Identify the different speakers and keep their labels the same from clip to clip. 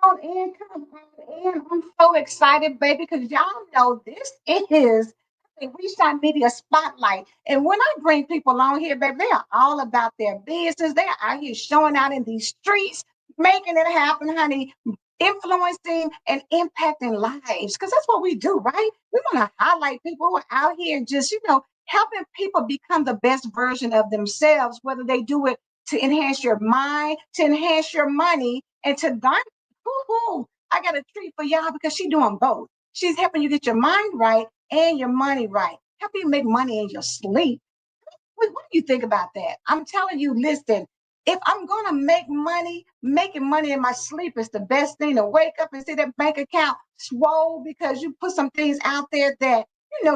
Speaker 1: on in, come on in. I'm so excited, baby, because y'all know this is the We Shine Media Spotlight. And when I bring people on here, baby, they are all about their business. They are out here showing out in these streets, making it happen, honey, influencing and impacting lives. Because that's what we do, right? We want to highlight people who are out here just, helping people become the best version of themselves, whether they do it to enhance your mind, to enhance your money, and to garner. Woo-hoo, I got a treat for y'all because she's doing both. She's helping you get your mind right and your money right. Help you make money in your sleep. What do you think about that? I'm telling you, listen, if I'm going to make money, making money in my sleep is the best thing to wake up and see that bank account swole because you put some things out there that,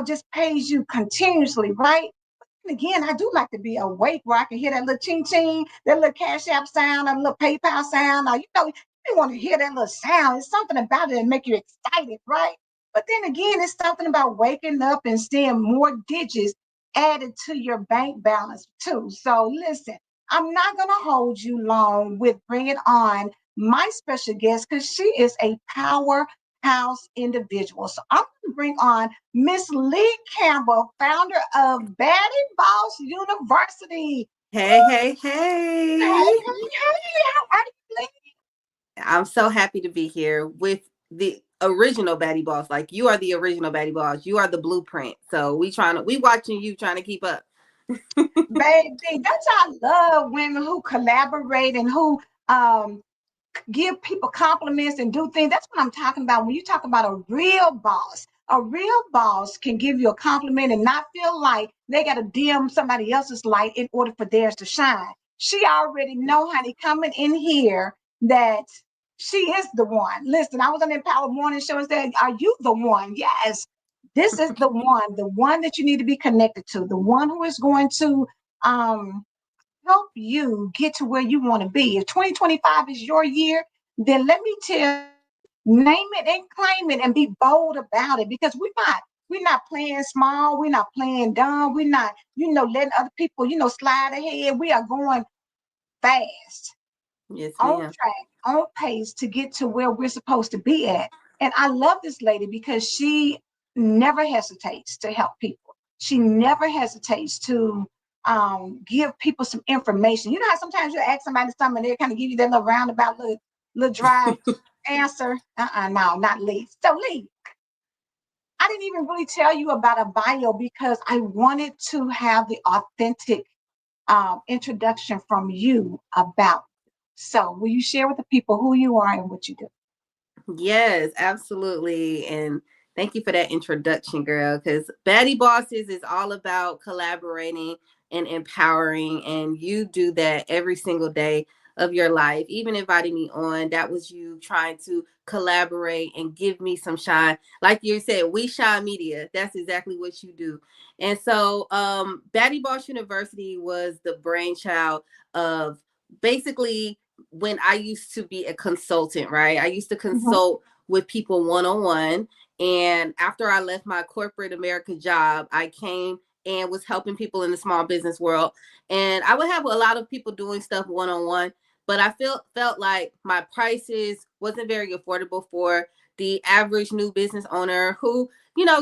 Speaker 1: just pays you continuously, right? And again, I do like to be awake where I can hear that little ching ching, that little Cash App sound, that little PayPal sound. Now, you want to hear that little sound. It's something about it that make you excited, right? But then again, it's something about waking up and seeing more digits added to your bank balance too. So listen, I'm not going to hold you long with bringing on my special guest because she is a powerhouse individual. So I'm going to bring on Miss Lee Campbell, founder of Baddie Boss University.
Speaker 2: Hey, hey,
Speaker 1: Hey,
Speaker 2: hey.
Speaker 1: hey, hey, how are you, Lee?
Speaker 2: I'm so happy to be here with the original Baddie Boss. Like you are the original Baddie Boss. You are the blueprint. So we watching you trying to keep up.
Speaker 1: Baby, that's why I love women who collaborate and who um give people compliments and do things. That's what I'm talking about. When you talk about a real boss can give you a compliment and not feel like they got to dim somebody else's light in order for theirs to shine. She already know, honey, coming in here that she is the one. Listen, I was on the Empower Morning Show and said, "Are you the one?" Yes, this is the one that you need to be connected to, the one who is going to um help you get to where you want to be. If 2025 is your year, then let me tell you, name it and claim it and be bold about it because we're not playing small, we're not playing dumb, we're not, letting other people, slide ahead. We are going fast,
Speaker 2: Yes,
Speaker 1: on
Speaker 2: ma'am.
Speaker 1: track, on pace to get to where we're supposed to be at. And I love this lady because she never hesitates to help people. She never hesitates to give people some information. You know how sometimes you ask somebody something and they kind of give you that little roundabout, little dry answer? No, not Lee. So Lee, I didn't even really tell you about a bio because I wanted to have the authentic introduction from you about. So, will you share with the people who you are and what you do?
Speaker 2: Yes, absolutely. And thank you for that introduction, girl. Because Baddie Bosses is all about collaborating and empowering. And you do that every single day of your life. Even inviting me on, that was you trying to collaborate and give me some shine. Like you said, we shine media. That's exactly what you do. And so Baddie Boss University was the brainchild of basically when I used to be a consultant, right? I used to
Speaker 1: Mhm.
Speaker 2: consult with people one on one. And after I left my corporate America job, I came and was helping people in the small business world. And I would have a lot of people doing stuff one on one, but I felt like my prices wasn't very affordable for the average new business owner who,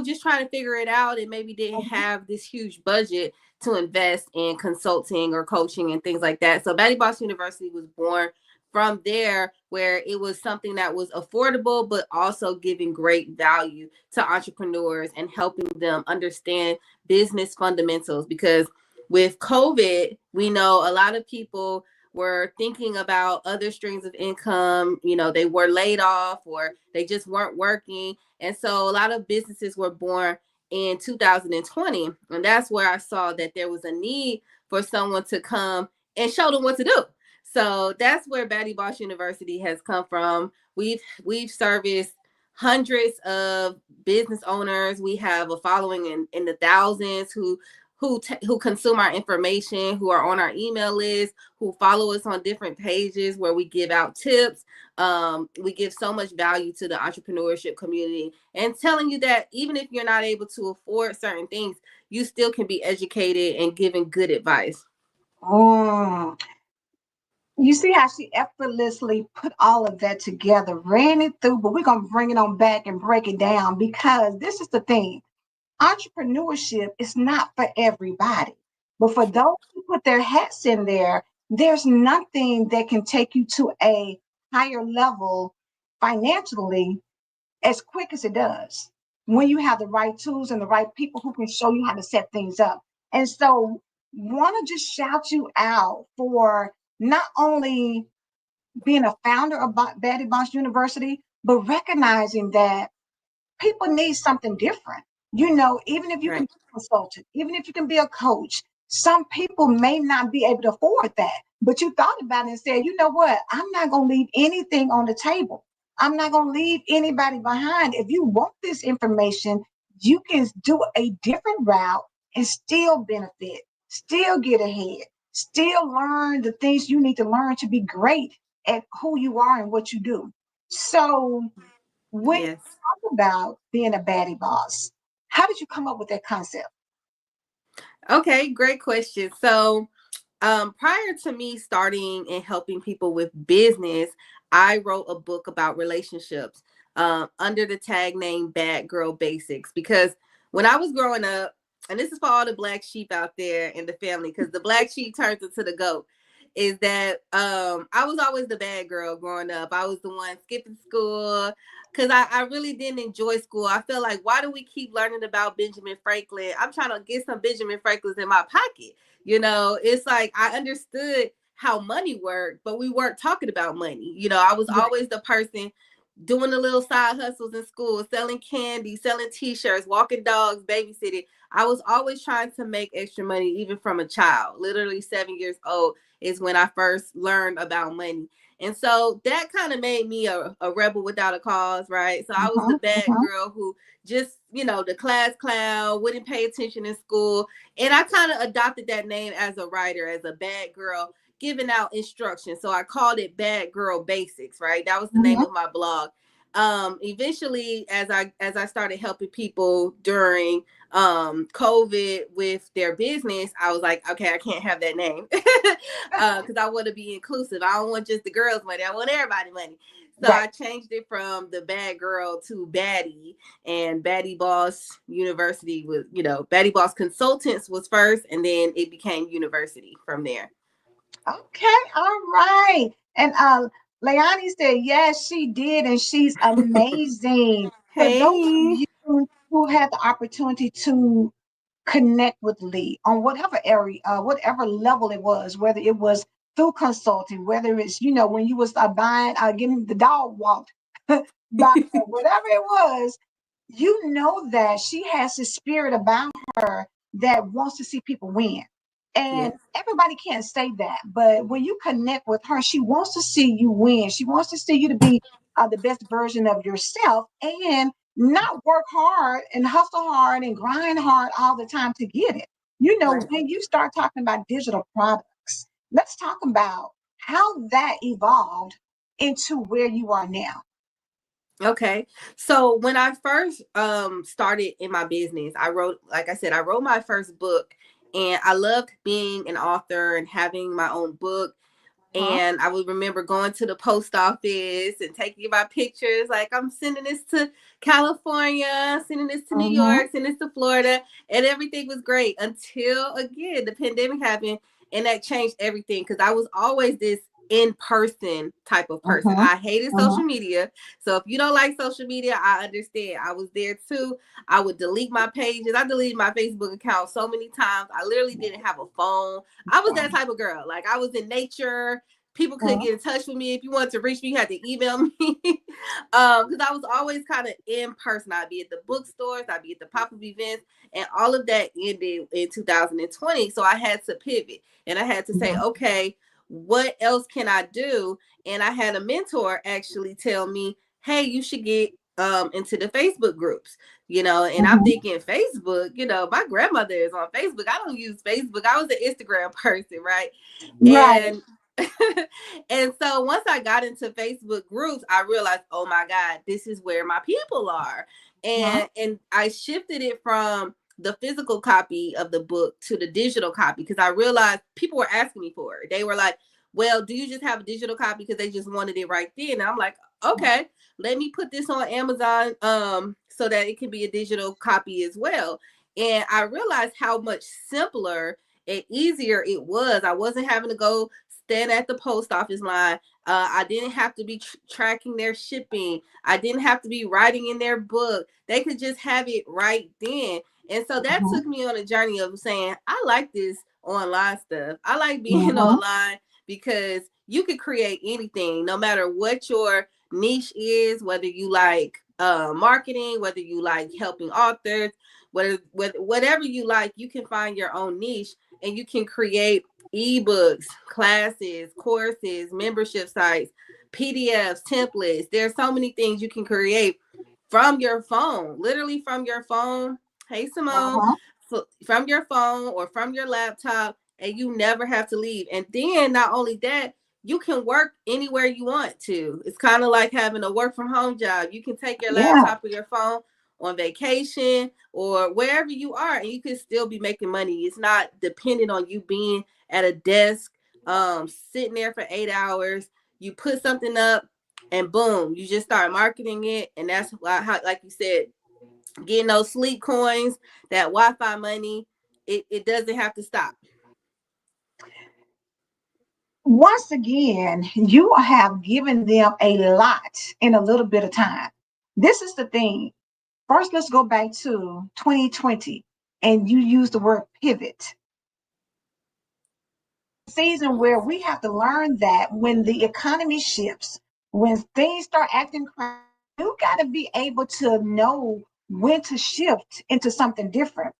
Speaker 2: just trying to figure it out and maybe didn't
Speaker 1: Mhm.
Speaker 2: have this huge budget to invest in consulting or coaching and things like that. So Baddie Boss University was born from there, where it was something that was affordable, but also giving great value to entrepreneurs and helping them understand business fundamentals. Because with COVID, we know a lot of people were thinking about other streams of income. They were laid off or they just weren't working. And so a lot of businesses were born in 2020. And that's where I saw that there was a need for someone to come and show them what to do. So that's where Baddie Boss University has come from. We've serviced hundreds of business owners. We have a following in the thousands who consume our information, who are on our email list, who follow us on different pages where we give out tips. We give so much value to the entrepreneurship community and telling you that even if you're not able to afford certain things, you still can be educated and given good advice.
Speaker 1: Mm. You see how she effortlessly put all of that together, ran it through, but we're going to bring it on back and break it down because this is the thing. Entrepreneurship is not for everybody, but for those who put their hats in there, there's nothing that can take you to a higher level financially as quick as it does when you have the right tools and the right people who can show you how to set things up. And so, want to just shout you out for not only being a founder of Baddie Boss University, but recognizing that people need something different. Even if you can
Speaker 2: Right.
Speaker 1: be a consultant, even if you can be a coach, some people may not be able to afford that. But you thought about it and said, you know what? I'm not going to leave anything on the table. I'm not going to leave anybody behind. If you want this information, you can do a different route and still benefit, still get ahead, still learn the things you need to learn to be great at who you are and what you do. So, when you
Speaker 2: Yes.
Speaker 1: talk about being a baddie boss, how did you come up with that concept?
Speaker 2: Okay, great question. So, prior to me starting and helping people with business, I wrote a book about relationships under the tag name Bad Girl Basics. Because when I was growing up, and this is for all the black sheep out there in the family, because the black sheep turns into the goat, is that I was always the bad girl growing up. I was the one skipping school because I really didn't enjoy school. I felt like, why do we keep learning about Benjamin Franklin? I'm trying to get some Benjamin Franklins in my pocket. It's like I understood how money worked, but we weren't talking about money. I was
Speaker 1: Right.
Speaker 2: always the person doing the little side hustles in school, selling candy, selling t-shirts, walking dogs, babysitting. I was always trying to make extra money, even from a child. Literally 7 years old is when I first learned about money. And so that kind of made me a rebel without a cause, right? So I was the
Speaker 1: Uh-huh,
Speaker 2: bad
Speaker 1: uh-huh.
Speaker 2: girl who just, the class clown, wouldn't pay attention in school. And I kind of adopted that name as a writer, as a bad girl, giving out instructions. So I called it Bad Girl Basics, right? That was the name
Speaker 1: Mhm.
Speaker 2: of my blog. Eventually, as I started helping people during COVID with their business, I was like, okay, I can't have that name because I want to be inclusive. I don't want just the girls' money. I want everybody money. So
Speaker 1: Right.
Speaker 2: I changed it from the bad girl to Baddie, and Baddie Boss University was, Baddie Boss Consultants was first, and then it became University from there.
Speaker 1: Okay, all right. And Leonie said, yes, she did, and she's amazing. For those of
Speaker 2: Hey.
Speaker 1: you who had the opportunity to connect with Lee on whatever area, whatever level it was, whether it was through consulting, whether it's, when you was buying, getting the dog walked by her, whatever it was, that she has this spirit about her that wants to see people win. And
Speaker 2: Yes.
Speaker 1: everybody can't say that, but when you connect with her, she wants to see you win. She wants to see you to be the best version of yourself and not work hard and hustle hard and grind hard all the time to get it.
Speaker 2: Right.
Speaker 1: When you start talking about digital products, let's talk about how that evolved into where you are now.
Speaker 2: Okay. So when I first started in my business, like I said, I wrote my first book, and I loved being an author and having my own book.
Speaker 1: Huh?
Speaker 2: And I would remember going to the post office and taking my pictures, like, I'm sending this to California, sending this to New
Speaker 1: Mm-hmm.
Speaker 2: York, sending this to Florida, and everything was great until, again, the pandemic happened, and that changed everything, because I was always this in-person type of person.
Speaker 1: Mm-hmm.
Speaker 2: I hated social media. So if you don't like social media, I understand. I was there too. I would delete my pages. I deleted my Facebook account so many times. I literally didn't have a phone. I was that type of girl. Like, I was in nature. People couldn't
Speaker 1: Mm-hmm.
Speaker 2: get in touch with me. If you wanted to reach me, you had to email me. Because I was always kind of in person. I'd be at the bookstores, I'd be at the pop-up events, and all of that ended in 2020. So I had to pivot, and I had to say,
Speaker 1: Mm-hmm.
Speaker 2: okay, what else can I do? And I had a mentor actually tell me, hey, you should get into the Facebook groups, and I'm
Speaker 1: Mm-hmm.
Speaker 2: thinking, Facebook, my grandmother is on Facebook. I don't use Facebook. I was an Instagram person, right?
Speaker 1: Right.
Speaker 2: And and so once I got into Facebook groups, I realized, oh my God, this is where my people are.
Speaker 1: Huh?
Speaker 2: And I shifted it from the physical copy of the book to the digital copy, because I realized people were asking me for it. They were like, well, do you just have a digital copy because they just wanted it right then? And I'm like, okay, let me put this on Amazon so that it can be a digital copy as well. And I realized how much simpler and easier it was. I wasn't having to go stand at the post office line. I didn't have to be tracking their shipping. I didn't have to be writing in their book. They could just have it right then. And so that
Speaker 1: Mhm.
Speaker 2: took me on a journey of saying, I like this online stuff. I like being
Speaker 1: Mhm.
Speaker 2: online because you could create anything, no matter what your niche is, whether you like marketing, whether you like helping authors, whatever you like, you can find your own niche and you can create ebooks, classes, courses, membership sites, PDFs, templates. There's so many things you can create from your phone, literally from your phone. Hey, Simone,
Speaker 1: Mhm.
Speaker 2: from your phone or from your laptop, and you never have to leave. And then not only that, you can work anywhere you want to. It's kind of like having a work from home job. You can take your
Speaker 1: Yeah.
Speaker 2: laptop or your phone on vacation or wherever you are, and you can still be making money. It's not dependent on you being at a desk, sitting there for 8 hours. You put something up, and boom, you just start marketing it, and that's why, how, like you said, getting those sleep coins, that Wi-Fi money, it doesn't have to stop.
Speaker 1: Once again, you have given them a lot in a little bit of time. This is the thing. First, let's go back to 2020, and you use the word pivot. Season where we have to learn that when the economy shifts, when things start acting crazy, you got to be able to know when to shift into something different.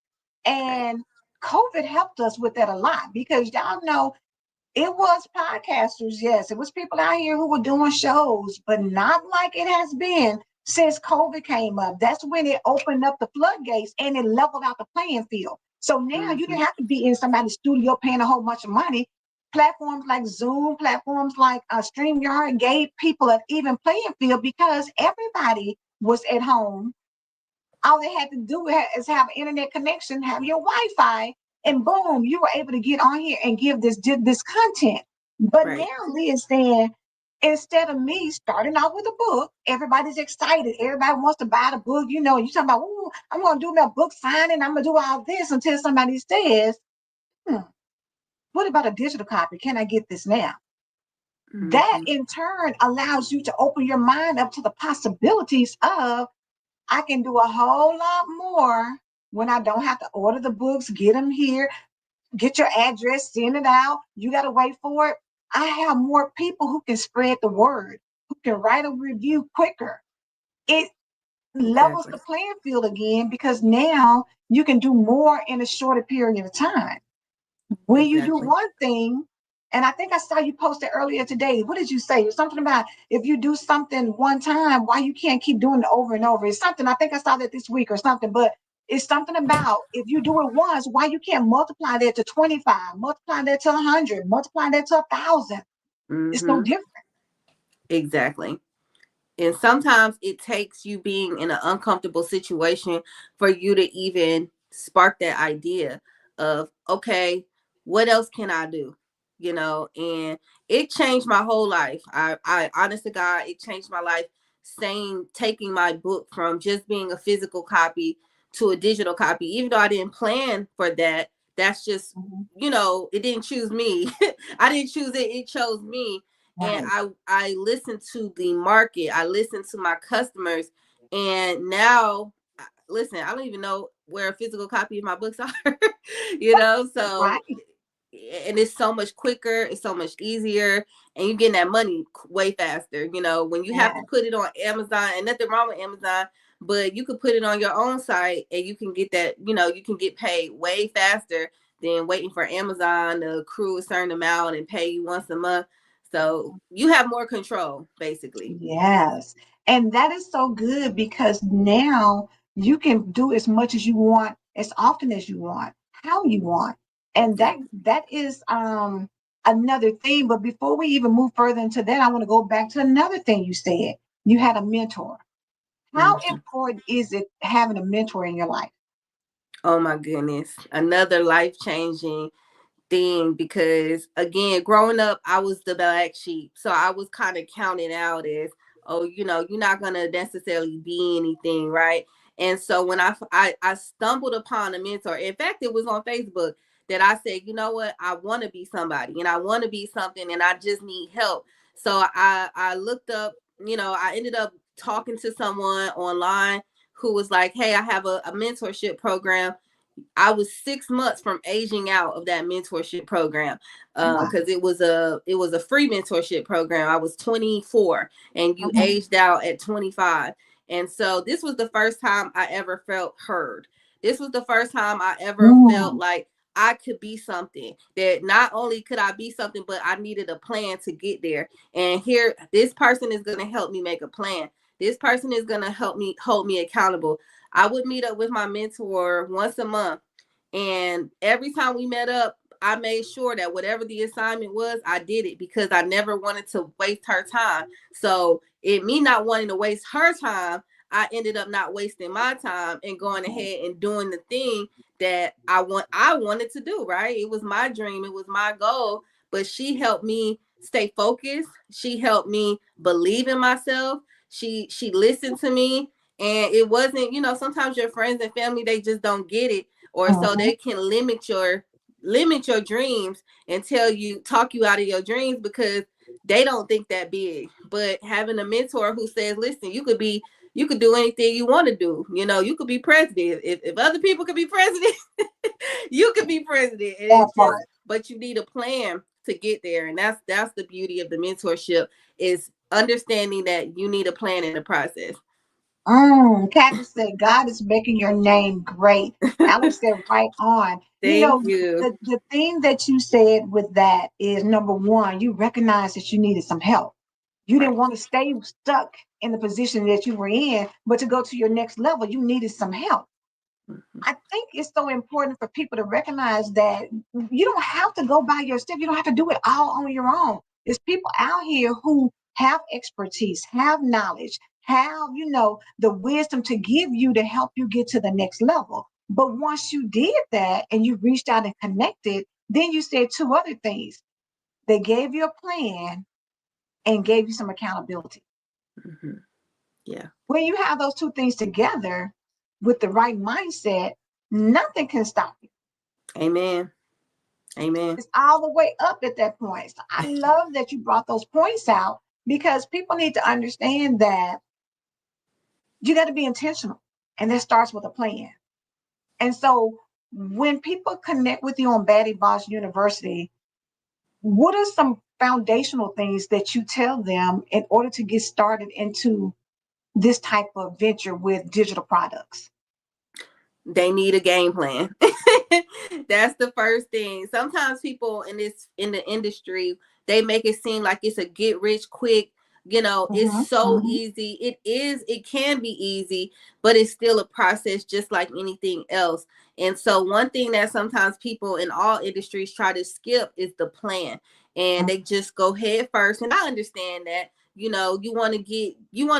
Speaker 2: Right.
Speaker 1: And COVID helped us with that a lot because y'all know it was podcasters, yes. It was people out here who were doing shows, but not like it has been since COVID came up. That's when it opened up the floodgates and it leveled out the playing field. So now you
Speaker 2: Mm-hmm.
Speaker 1: didn't have to be in somebody's studio paying a whole bunch of money. Platforms like Zoom, platforms like StreamYard gave people an even playing field because everybody was at home. All they had to do is have an internet connection, have your Wi-Fi, and boom, you were able to get on here and give this content. But
Speaker 2: Right.
Speaker 1: now Leah's saying, instead of me starting out with a book, everybody's excited. Everybody wants to buy the book. You know, you talking about, oh, I'm going to do my book signing. I'm going to do all this until somebody says, hmm, what about a digital copy? Can I get this now? That
Speaker 2: Mm-hmm.
Speaker 1: in turn allows you to open your mind up to the possibilities of I can do a whole lot more when I don't have to order the books, get them here, get your address, send it out. You got to wait for it. I have more people who can spread the word, who can write a review quicker. It levels
Speaker 2: Exactly.
Speaker 1: the playing field again because now you can do more in a shorter period of time. When you do
Speaker 2: Exactly.
Speaker 1: one thing, and I think I saw you post it earlier today. What did you say? Something about if you do something one time, why you can't keep doing it over and over. It's something, I think I saw that this week or something, but it's something about if you do it once, why you can't multiply that to 25, multiply that to 100, multiply that to 1,000. It's no
Speaker 2: Mm-hmm.
Speaker 1: different.
Speaker 2: Exactly. And sometimes it takes you being in an uncomfortable situation for you to even spark that idea of, okay, what else can I do? And it changed my whole life. I honest to God, it changed my life, saying, taking my book from just being a physical copy to a digital copy, even though I didn't plan for that. That's just,
Speaker 1: Mhm.
Speaker 2: it didn't choose me. I didn't choose it. It chose me. And
Speaker 1: Right.
Speaker 2: I listened to the market. I listened to my customers, and now, listen, I don't even know where a physical copy of my books are. So,
Speaker 1: Right.
Speaker 2: and it's so much quicker, it's so much easier, and you're getting that money way faster. When you have to
Speaker 1: Yeah.
Speaker 2: put it on Amazon, and nothing wrong with Amazon, but you could put it on your own site and you can get that, you can get paid way faster than waiting for Amazon to accrue a certain amount and pay you once a month. So you have more control, basically.
Speaker 1: Yes. And that is so good because now you can do as much as you want, as often as you want, how you want. And that
Speaker 2: Exactly.
Speaker 1: that is another thing. But before we even move further into that, I want to go back to another thing you said. You had a mentor. How
Speaker 2: Mhm.
Speaker 1: important is it having a mentor in your life?
Speaker 2: Oh my goodness. Another life changing thing, because again, growing up, I was the black sheep. So I was kind of counted out as, oh, you're not going to necessarily be anything, right? And so when I stumbled upon a mentor, in fact, it was on Facebook that I said, you know what, I want to be somebody and I want to be something and I just need help. So I looked up, I ended up talking to someone online who was like, hey, I have a mentorship program. I was 6 months from aging out of that mentorship program,
Speaker 1: Wow.
Speaker 2: because it was a free mentorship program. I was 24 and you
Speaker 1: Mhm.
Speaker 2: aged out at 25. And so this was the first time I ever felt heard. This was the first time I ever felt
Speaker 1: Mm.
Speaker 2: like I could be something, that not only could I be something, but I needed a plan to get there. And here, this person is going to help me make a plan. This person is going to help me hold me accountable. I would meet up with my mentor once a month. And every time we met up, I made sure that whatever the assignment was, I did it, because I never wanted to waste her time. So me not wanting to waste her time, I ended up not wasting my time and going ahead and doing the thing that I wanted to do, right? It was my dream, it was my goal, but she helped me stay focused. She helped me believe in myself. She listened to me, and it wasn't, sometimes your friends and family, they just don't get it, or so
Speaker 1: Mhm.
Speaker 2: they can limit your dreams and talk you out of your dreams, because they don't think that big. But having a mentor who says, listen, you could do anything you want to do. You could be president. If other people could be president, you could be president. And
Speaker 1: That
Speaker 2: it's just,
Speaker 1: part.
Speaker 2: but you need a plan to get there. And that's the beauty of the mentorship, is understanding that you need a plan in the process.
Speaker 1: Kathy said, God is making your name great. Alex said, right on.
Speaker 2: Thank you.
Speaker 1: The thing that you said with that is number one, you recognize that you needed some help. You didn't
Speaker 2: Right.
Speaker 1: want to stay stuck in the position that you were in, but to go to your next level, you needed some help.
Speaker 2: Mhm.
Speaker 1: I think it's so important for people to recognize that you don't have to go by yourself. You don't have to do it all on your own. There's people out here who have expertise, have knowledge, have, the wisdom to give you to help you get to the next level. But once you did that and you reached out and connected, then you said two other things. They gave you a plan and gave you some accountability.
Speaker 2: Mhm. Yeah.
Speaker 1: When you have those two things together with the right mindset, nothing can stop you.
Speaker 2: Amen. Amen.
Speaker 1: It's all the way up at that point. So I love that you brought those points out because people need to understand that you got to be intentional. And that starts with a plan. And so when people connect with you on Baddie Boss University, what are some foundational things that you tell them in order to get started into this type of venture with digital products?
Speaker 2: They need a game plan. That's the first thing. Sometimes people in the industry, they make it seem like it's a get rich quick. It's
Speaker 1: Mm-hmm,
Speaker 2: so
Speaker 1: mm-hmm,
Speaker 2: easy. It can be easy, but it's still a process just like anything else. And so one thing that sometimes people in all industries try to skip is the plan. And they just go head first. And I understand that. You want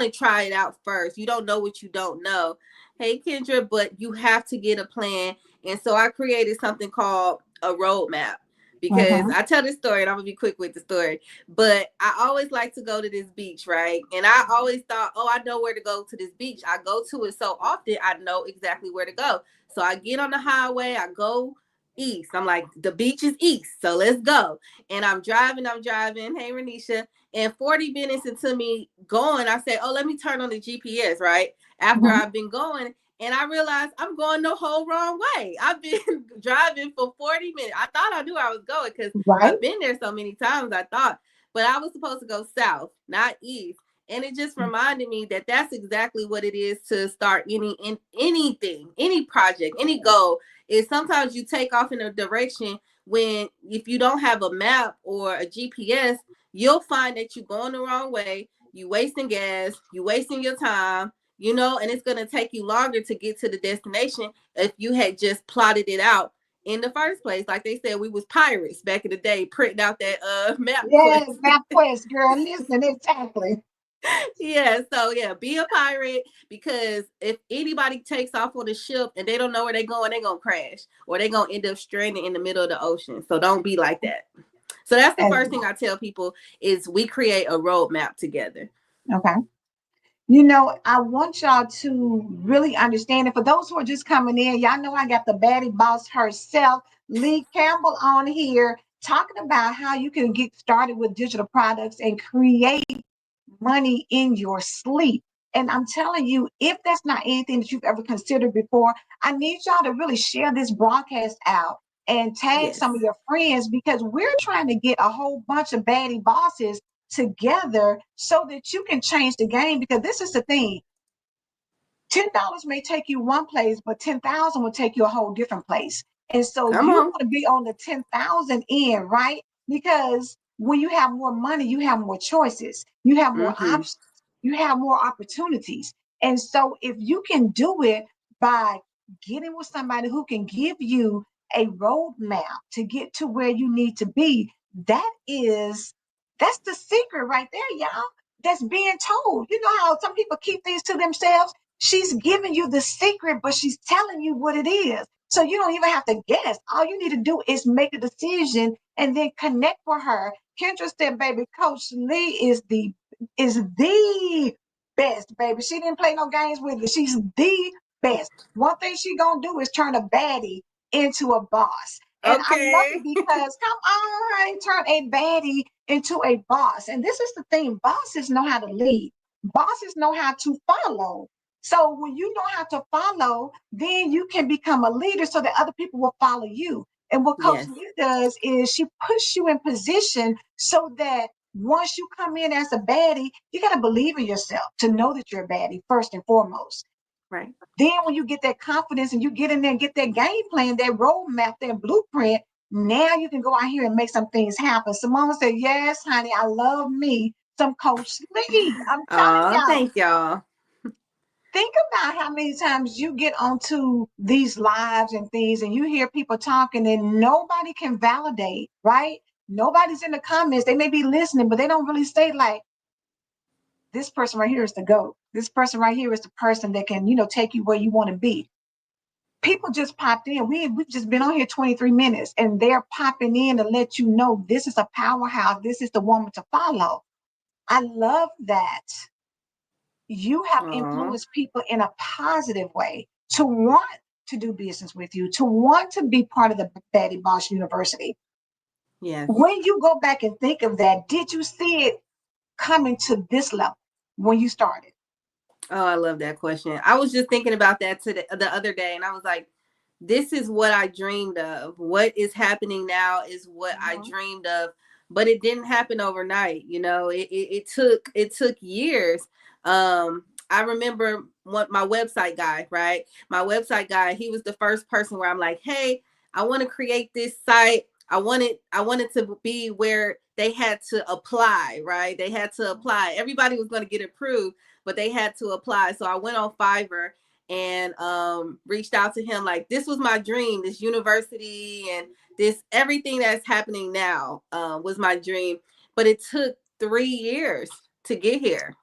Speaker 2: to try it out first. You don't know what you don't know. Hey Kendra, but you have to get a plan. And so I created something called a roadmap, because
Speaker 1: mm-hmm.
Speaker 2: I tell this story and I'm gonna be quick with the story. But I always like to go to this beach, right? And I always thought, oh, I know where to go to this beach. I go to it so often, I know exactly where to go. So I get on the highway, I go east. I'm like, the beach is east, so let's go. And I'm driving. Hey, Renisha. And 40 minutes into me going, I said, oh, let me turn on the GPS, right? After
Speaker 1: Mm-hmm.
Speaker 2: I've been going, and I realized I'm going the whole wrong way. I've been driving for 40 minutes. I thought I knew I was going because
Speaker 1: Right?
Speaker 2: I've been there so many times, I thought, but I was supposed to go south, not east. And it just reminded me that that's exactly what it is to start anything, any project, any goal. Is sometimes you take off in a direction when, if you don't have a map or a GPS, you'll find that you're going the wrong way. You wasting gas, you wasting your time, and it's going to take you longer to get to the destination if you had just plotted it out in the first place. Like they said, we was pirates back in the day, printing out that map quest.
Speaker 1: Yes, MapQuest, girl. Listen, exactly.
Speaker 2: Yeah, so yeah, be a pirate, because if anybody takes off on the ship and they don't know where they're going, they're gonna crash or they're gonna end up stranded in the middle of the ocean. So don't be like that. So that's the first
Speaker 1: And
Speaker 2: thing I tell people is we create a roadmap together.
Speaker 1: okay. You know, I want y'all to really understand it. For those who are just coming in, y'all know I got the baddie boss herself, Lee Campbell, on here talking about how you can get started with digital products and create money in your sleep. And I'm telling you, if that's not anything that you've ever considered before, I need y'all to really share this broadcast out and tag
Speaker 2: Yes.
Speaker 1: some of your friends, because we're trying to get a whole bunch of baddie bosses together so that you can change the game. Because this is the thing, $10 may take you one place, but 10,000 will take you a whole different place. And so
Speaker 2: Come
Speaker 1: you
Speaker 2: on.
Speaker 1: want to be on the 10,000 end, right? Because when you have more money, you have more choices, you have more
Speaker 2: Mm-hmm.
Speaker 1: options, you have more opportunities. And so if you can do it by getting with somebody who can give you a roadmap to get to where you need to be, that's the secret right there, y'all. That's being told. You know how some people keep things to themselves? She's giving you the secret, but she's telling you what it is. So you don't even have to guess. All you need to do is make a decision and then connect with her. Kendra said, baby, Coach Lee is the best, baby. She didn't play no games with you. She's the best. One thing she gonna do is turn a baddie into a boss. And I love it
Speaker 2: Okay.
Speaker 1: because come on, turn a baddie into a boss. And this is the thing, bosses know how to lead. Bosses know how to follow. So when you know how to follow, then you can become a leader so that other people will follow you. And what Coach
Speaker 2: Yes.
Speaker 1: Lee does is she puts you in position so that once you come in as a baddie, you got to believe in yourself to know that you're a baddie first and foremost.
Speaker 2: Right.
Speaker 1: Then when you get that confidence and you get in there and get that game plan, that roadmap, that blueprint, now you can go out here and make some things happen. Simone said, yes, honey, I love me some Coach Lee. I'm telling
Speaker 2: Oh,
Speaker 1: y'all,
Speaker 2: thank y'all.
Speaker 1: think about how many times you get onto these lives and things and you hear people talking and nobody can validate, right? Nobody's in the comments. They may be listening, but they don't really say like, this person right here is the GOAT. This person right here is the person that can, take you where you want to be. People just popped in. We've just been on here 23 minutes and they're popping in to let you know this is a powerhouse. This is the woman to follow. I love that you have
Speaker 2: Oh,
Speaker 1: influenced people in a positive way to want to do business with you, to want to be part of the Baddie Boss University.
Speaker 2: yes.
Speaker 1: When you go back and think of that, did you see it coming to this level when you started?
Speaker 2: Oh, I love that question. I was just thinking about that the other day, and I was like, this is what I dreamed of. What is happening now is what I
Speaker 1: Mhm.
Speaker 2: dreamed of, but it didn't happen overnight. It took years. I remember what my website guy, right? My website guy, he was the first person where I'm like, hey, I want to create this site. I wanted to be where they had to apply, right? They had to apply. Everybody was going to get approved, but they had to apply. So I went on Fiverr and reached out to him like, this was my dream, this university and this everything that's happening now was my dream, but it took 3 years to get here,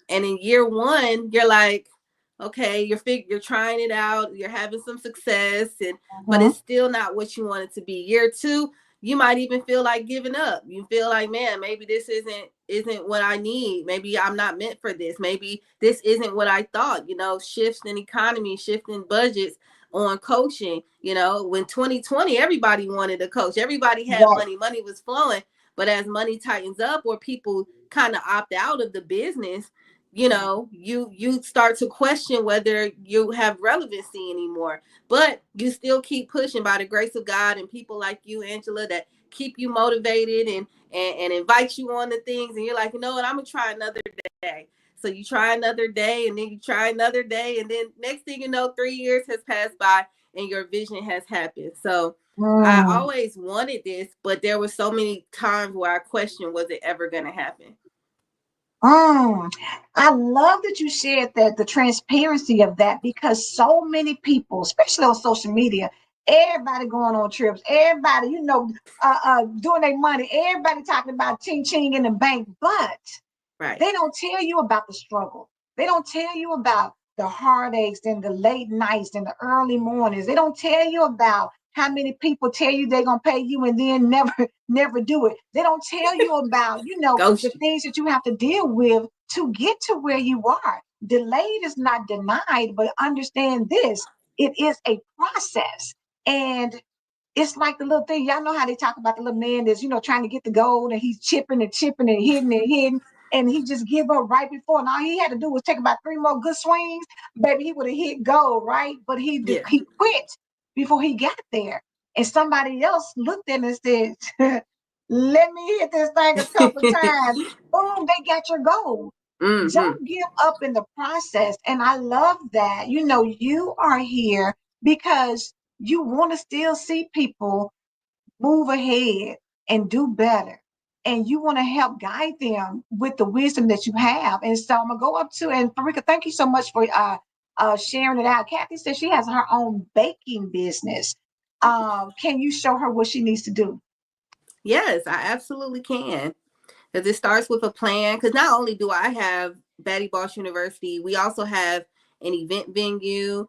Speaker 2: and in year one you're like, okay, you're trying it out, you're having some success, and but
Speaker 1: Mhm.
Speaker 2: it's still not what you want it to be. Year two, you might even feel like giving up. You feel like, man, maybe this isn't what I need. Maybe I'm not meant for this. Maybe this isn't what I thought. Shifts in economy, shifting budgets on coaching. When 2020, everybody wanted a coach. Everybody had
Speaker 1: Right.
Speaker 2: money. Money was flowing. But as money tightens up or people kind of opt out of the business, you start to question whether you have relevancy anymore. But you still keep pushing by the grace of God and people like you, Angela, that keep you motivated and invite you on the things. And you're like, you know what, I'm gonna try another day. So you try another day, and then you try another day, and then next thing you know, 3 years has passed by and your vision has happened. So I
Speaker 1: Mm.
Speaker 2: always wanted this, but there were so many times where I questioned, was it ever gonna happen?
Speaker 1: Mm. I love that you shared that, the transparency of that, because so many people, especially on social media, everybody going on trips, everybody, doing their money, everybody talking about ching ching in the bank. But
Speaker 2: Right.
Speaker 1: They don't tell you about the struggle. They don't tell you about the heartaches and the late nights and the early mornings. They don't tell you about how many people tell you they're gonna pay you and then never do it. They don't tell you about, the
Speaker 2: Ghost you.
Speaker 1: things that you have to deal with to get to where you are. Delayed is not denied, but understand this: it is a process. And it's like the little thing, y'all know how they talk about the little man that's, trying to get the gold and he's chipping and chipping and hitting, and he just give up right before. And all he had to do was take about 3 more good swings, baby, he would have hit gold, right? But
Speaker 2: Yeah.
Speaker 1: he quit before he got there. And somebody else looked at him and said, let me hit this thing a couple times. Boom, they got your gold.
Speaker 2: Mm-hmm.
Speaker 1: Don't give up in the process. And I love that. You are here because you want to still see people move ahead and do better. And you want to help guide them with the wisdom that you have. And so I'm gonna go up to, and Farika, thank you so much for sharing it out. Kathy says she has her own baking business. Can you show her what she needs to do?
Speaker 2: Yes, I absolutely can. Because it starts with a plan. Because not only do I have Baddie Boss University, we also have an event venue.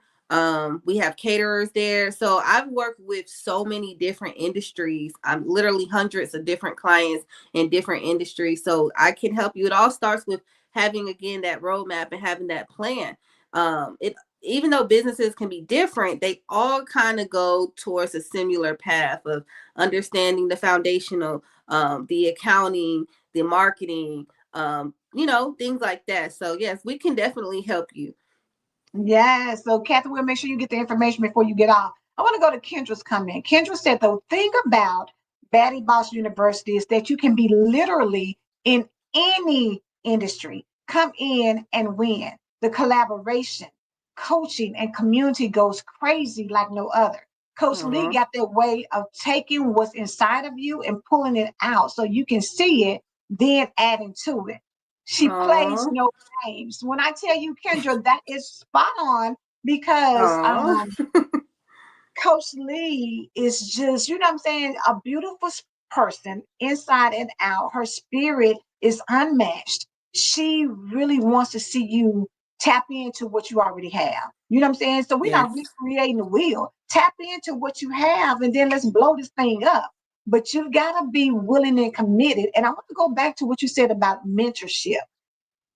Speaker 2: We have caterers there. So I've worked with so many different industries. I'm literally hundreds of different clients in different industries. So I can help you. It all starts with having, again, that roadmap and having that plan. It Even though businesses can be different, they all kind of go towards a similar path of understanding the foundational, the accounting, the marketing, things like that. So yes, we can definitely help you.
Speaker 1: Yes. So, Kathy, we'll make sure you get the information before you get off. I want to go to Kendra's comment. Kendra said the thing about Baddie Boss University is that you can be literally in any industry, come in and win. The collaboration, coaching, and community goes crazy like no other. Coach Lee
Speaker 2: Aw.
Speaker 1: got that way of taking what's inside of you and pulling it out so you can see it, then adding to it. She plays
Speaker 2: Aw.
Speaker 1: no games. When I tell you, Kendra, that is spot on because
Speaker 2: Aw.
Speaker 1: Coach Lee is just, you know what I'm saying, a beautiful person inside and out. Her spirit is unmatched. She really wants to see you tap into what you already have. You know what I'm saying? So we're not
Speaker 2: Yes.
Speaker 1: recreating the wheel. Tap into what you have and then let's blow this thing up. But you've got to be willing and committed. And I want to go back to what you said about mentorship.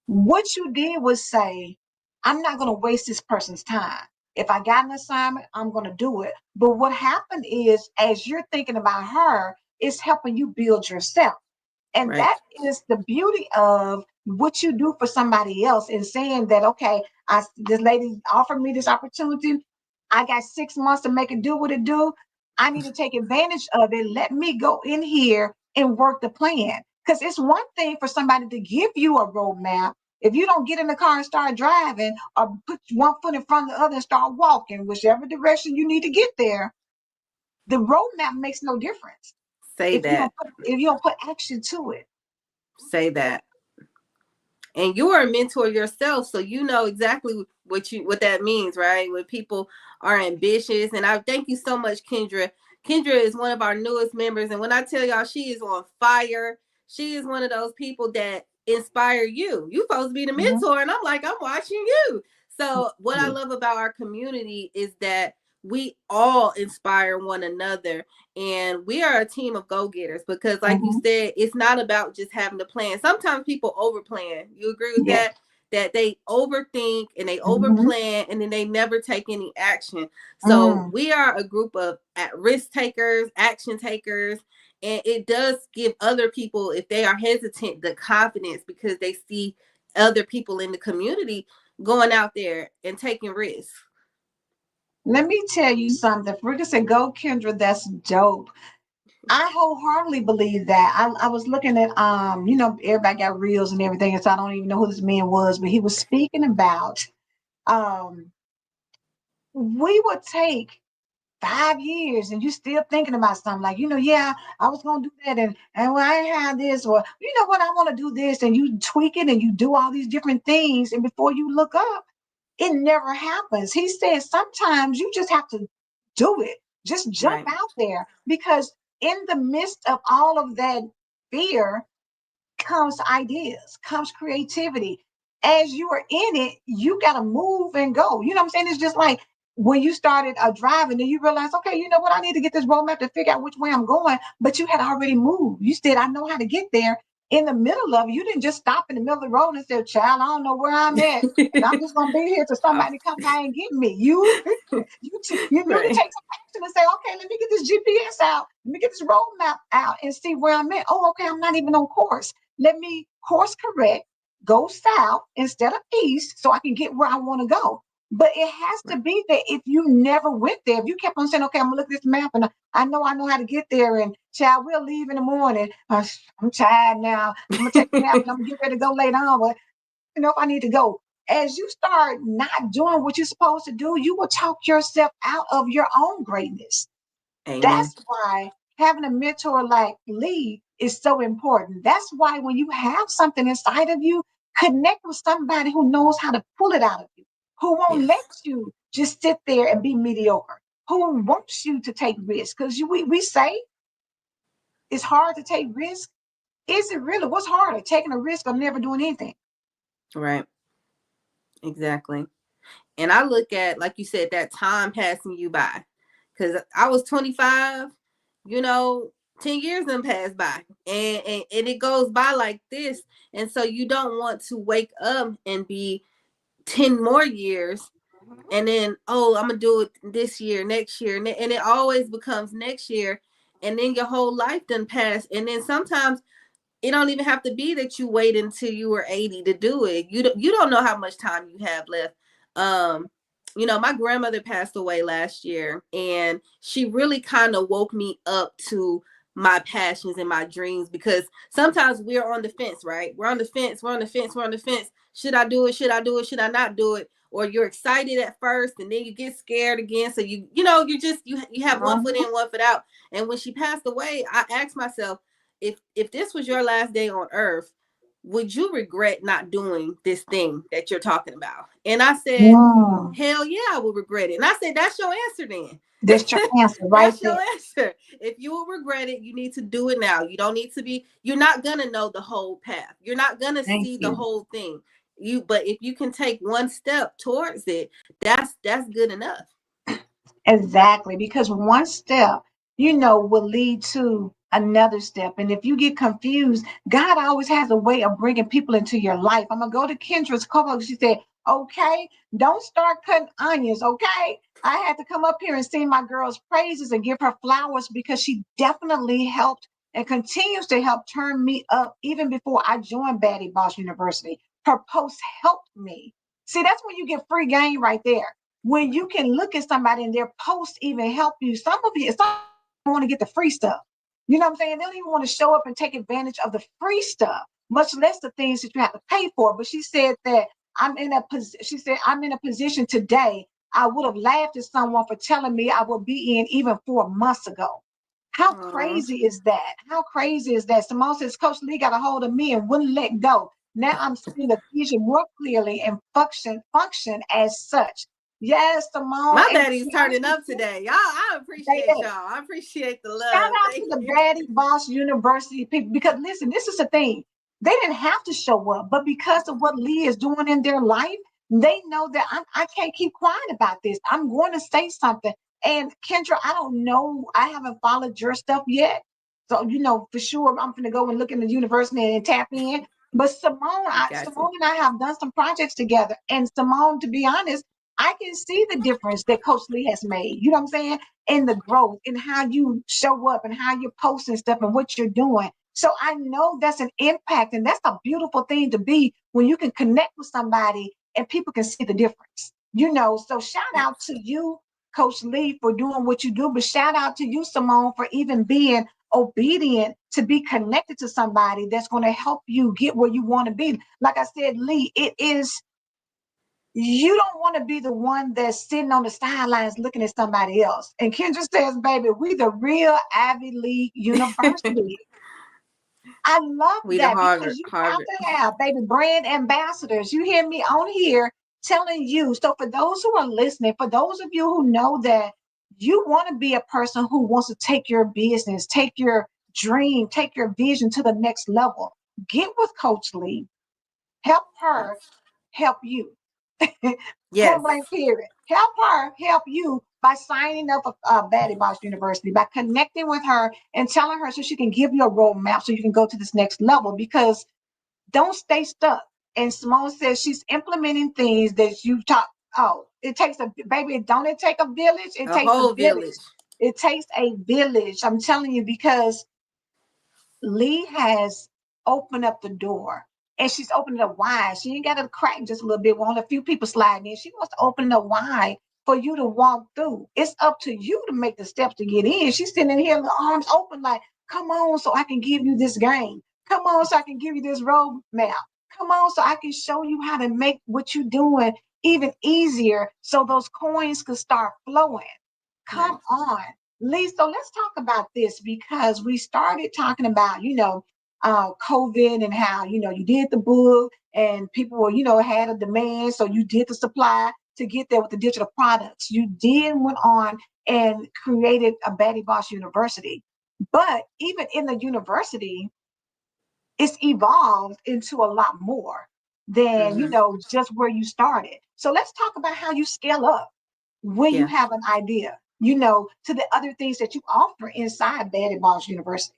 Speaker 1: What you did was say, I'm not going to waste this person's time. If I got an assignment, I'm going to do it. But what happened is, as you're thinking about her, it's helping you build yourself. And
Speaker 2: Right.
Speaker 1: that is the beauty of what you do for somebody else and saying that, okay, this lady offered me this opportunity. I got 6 months to make it do what it do. I need to take advantage of it. Let me go in here and work the plan. Because it's one thing for somebody to give you a roadmap. If you don't get in the car and start driving or put one foot in front of the other and start walking, whichever direction you need to get there, the roadmap makes no difference
Speaker 2: Say
Speaker 1: if you
Speaker 2: that.
Speaker 1: don't put action to it.
Speaker 2: Say that. And you are a mentor yourself, so you know exactly what that means, right? When people are ambitious. And I thank you so much, Kendra. Kendra is one of our newest members, and when I tell y'all she is on fire, she is one of those people that inspire you. You supposed to be the
Speaker 1: Mhm.
Speaker 2: mentor, and I'm like, I'm watching you. So what I love about our community is that we all inspire one another, and we are a team of go-getters because, like you
Speaker 1: Mhm.
Speaker 2: said, it's not about just having a plan. Sometimes people overplan. You agree with
Speaker 1: Yes.
Speaker 2: that? That they overthink and they
Speaker 1: Mhm.
Speaker 2: overplan and then they never take any action. So
Speaker 1: Mm.
Speaker 2: we are a group of risk takers, action takers, and it does give other people, if they are hesitant, the confidence because they see other people in the community going out there and taking risks.
Speaker 1: Let me tell you something. Frida said, "Go, Kendra. That's dope." I wholeheartedly believe that. I was looking at everybody got reels and everything, and so I don't even know who this man was, but he was speaking about um we would take 5 years and you still thinking about something like, yeah, I was gonna do that and when I had this, or you know what, I want to do this, and you tweak it and you do all these different things, and before you look up, it never happens. He said sometimes you just have to do it. Just jump
Speaker 2: Right.
Speaker 1: out there because in the midst of all of that fear comes ideas, comes creativity. As you are in it, you got to move and go. You know what I'm saying? It's just like when you started driving and you realize, okay, you know what? I need to get this roadmap to figure out which way I'm going. But you had already moved. You said, I know how to get there. In the middle of it, you didn't just stop in the middle of the road and say, child, I don't know where I'm at. And I'm just going to be here till
Speaker 2: Oh,
Speaker 1: somebody come by and get me. You knew to
Speaker 2: right.
Speaker 1: take some action and say, okay, let me get this GPS out. Let me get this roadmap out and see where I'm at. Oh, okay, I'm not even on course. Let me course correct, go south instead of east so I can get where I want to go. But it has to be that if you never went there, if you kept on saying, okay, I'm gonna look at this map and I know how to get there, and child, we'll leave in the morning. I'm tired now. I'm gonna take a nap and I'm gonna get ready to go later on. But you know, if I need to go. As you start not doing what you're supposed to do, you will talk yourself out of your own greatness.
Speaker 2: Amen.
Speaker 1: That's why having a mentor like Lee is so important. That's why when you have something inside of you, connect with somebody who knows how to pull it out of you, who won't let
Speaker 2: Yes.
Speaker 1: you just sit there and be mediocre, who wants you to take risks. Because we say it's hard to take risks. Is it really? What's harder, taking a risk or never doing anything?
Speaker 2: Right. Exactly. And I look at, like you said, that time passing you by. Because I was 25, you know, 10 years done passed by. And it goes by like this. And so you don't want to wake up and be 10 more years and then, oh, I'm going to do it this year, next year. And it always becomes next year. And then your whole life done passed. And then sometimes it don't even have to be that you wait until you were 80 to do it. You don't know how much time you have left. Um, my grandmother passed away last year, and she really kind of woke me up to my passions and my dreams, because sometimes we're on the fence, right? We're on the fence, we're on the fence, we're on the fence. Should I do it? Should I do it? Should I not do it? Or you're excited at first and then you get scared again. So you have one foot
Speaker 1: Mhm.
Speaker 2: in, one foot out. And when she passed away, I asked myself, if this was your last day on earth, would you regret not doing this thing that you're talking about? And I said,
Speaker 1: Mm.
Speaker 2: hell yeah, I would regret it. And I said, that's your answer then.
Speaker 1: That's your answer right
Speaker 2: That's your
Speaker 1: there.
Speaker 2: answer. If you will regret it, you need to do it now. You don't need to be, you're not gonna know the whole path. You're not gonna
Speaker 1: Thank
Speaker 2: see the
Speaker 1: you.
Speaker 2: whole thing. But if you can take one step towards it, that's good enough.
Speaker 1: Exactly, because one step, will lead to another step. And if you get confused, God always has a way of bringing people into your life. I'm going to go to Kendra's couple. She said, okay, don't start cutting onions, okay? I had to come up here and sing my girl's praises and give her flowers because she definitely helped and continues to help turn me up even before I joined Baddie Boss University. Her posts helped me. See, that's when you get free game right there, when you can look at somebody and their posts even help you. Some want to get the free stuff. You know what I'm saying? They don't even want to show up and take advantage of the free stuff, much less the things that you have to pay for. But she said that she said, I'm in a position today. I would have laughed at someone for telling me I would be in even 4 months ago. How
Speaker 2: Aww.
Speaker 1: crazy is that? How crazy is that? Simone says, Coach Lee got a hold of me and wouldn't let go. Now I'm seeing the vision more clearly and function as such. Yes, Simone.
Speaker 2: My
Speaker 1: And to
Speaker 2: daddy's
Speaker 1: be honest
Speaker 2: turning
Speaker 1: with
Speaker 2: up
Speaker 1: you,
Speaker 2: today. I appreciate
Speaker 1: baby,
Speaker 2: y'all. I appreciate the
Speaker 1: shout
Speaker 2: love.
Speaker 1: out to
Speaker 2: Thank
Speaker 1: the
Speaker 2: you.
Speaker 1: Baddie Boss University people, because listen, this is the thing. They didn't have to show up, but because of what Lee is doing in their life, they know that I can't keep quiet about this. I'm going to say something. And Kendra, I don't know. I haven't followed your stuff yet. So, for sure, I'm going to go and look in the university and tap in. But
Speaker 2: Got you.
Speaker 1: Simone and I have done some projects together. And Simone, to be honest, I can see the difference that Coach Lee has made. You know what I'm saying? In the growth, in how you show up and how you're posting stuff and what you're doing. So I know that's an impact, and that's a beautiful thing to be when you can connect with somebody and people can see the difference. So shout out
Speaker 2: Yes.
Speaker 1: to you, Coach Lee, for doing what you do, but shout out to you, Simone, for even being obedient to be connected to somebody that's going to help you get where you want to be. Like I said, Lee, it is, you don't want to be the one that's sitting on the sidelines looking at somebody else. And Kendra says, baby, we the real Ivy League University. I love
Speaker 2: We the
Speaker 1: that because
Speaker 2: Harvard,
Speaker 1: you have
Speaker 2: Harvard.
Speaker 1: to have, baby, brand ambassadors. You hear me on here telling you. So for those who are listening, for those of you who know that you want to be a person who wants to take your business, take your dream, take your vision to the next level, get with Coach Lee, help her help you. Point
Speaker 2: Yes.
Speaker 1: blank period. Help her help you by signing up for Baddie Boss University, by connecting with her and telling her so she can give you a roadmap so you can go to this next level, because don't stay stuck. And Simone says she's implementing things that you've taught. Oh, it takes a baby. Don't it take a village? It
Speaker 2: A
Speaker 1: takes a
Speaker 2: whole
Speaker 1: village.
Speaker 2: village.
Speaker 1: It takes a village. I'm telling you, because Lee has opened up the door, and she's opened it up wide. She ain't got to crack just a little bit. Want a few people sliding in. She wants to open it up wide for you to walk through. It's up to you to make the steps to get in. She's sitting here, the arms open, like, come on, so I can give you this game. Come on, so I can give you this roadmap. Come on, so I can show you how to make what you're doing even easier so those coins could start flowing. Come
Speaker 2: Right.
Speaker 1: on. Lee, so let's talk about this, because we started talking about, COVID, and how, you did the book and people were, had a demand. So you did the supply to get there with the digital products. You then went on and created a Baddie Boss University. But even in the university, it's evolved into a lot more than,
Speaker 2: Mm-hmm.
Speaker 1: just where you started. So let's talk about how you scale up when you
Speaker 2: Yeah.
Speaker 1: have an idea, to the other things that you offer inside Baddie Boss University.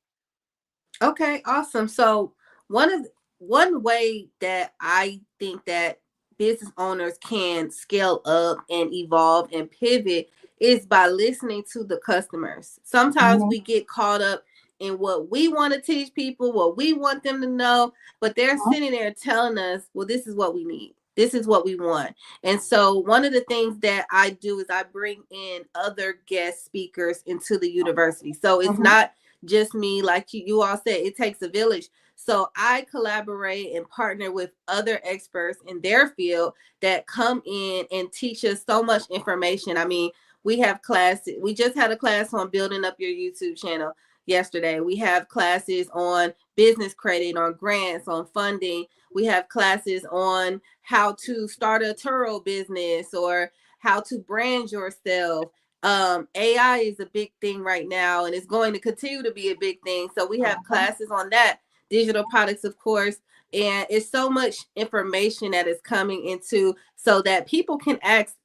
Speaker 2: Okay, awesome. So one way that I think that business owners can scale up and evolve and pivot is by listening to the customers. Sometimes
Speaker 1: Mhm,
Speaker 2: we get caught up in what we want to teach people, what we want them to know, but they're
Speaker 1: mhm,
Speaker 2: sitting there telling us, well, this is what we need. This is what we want. And so one of the things that I do is I bring in other guest speakers into the university. So it's
Speaker 1: mhm,
Speaker 2: not just me, like you all said, it takes a village. So I collaborate and partner with other experts in their field that come in and teach us so much information. I mean, we have classes. We just had a class on building up your YouTube channel yesterday. We have classes on business credit, on grants, on funding. We have classes on how to start a Turo business or how to brand yourself. AI is a big thing right now, and it's going to continue to be a big thing. So we have
Speaker 1: mhm.
Speaker 2: classes on that, digital products, of course, and it's so much information that is coming into so that people can ask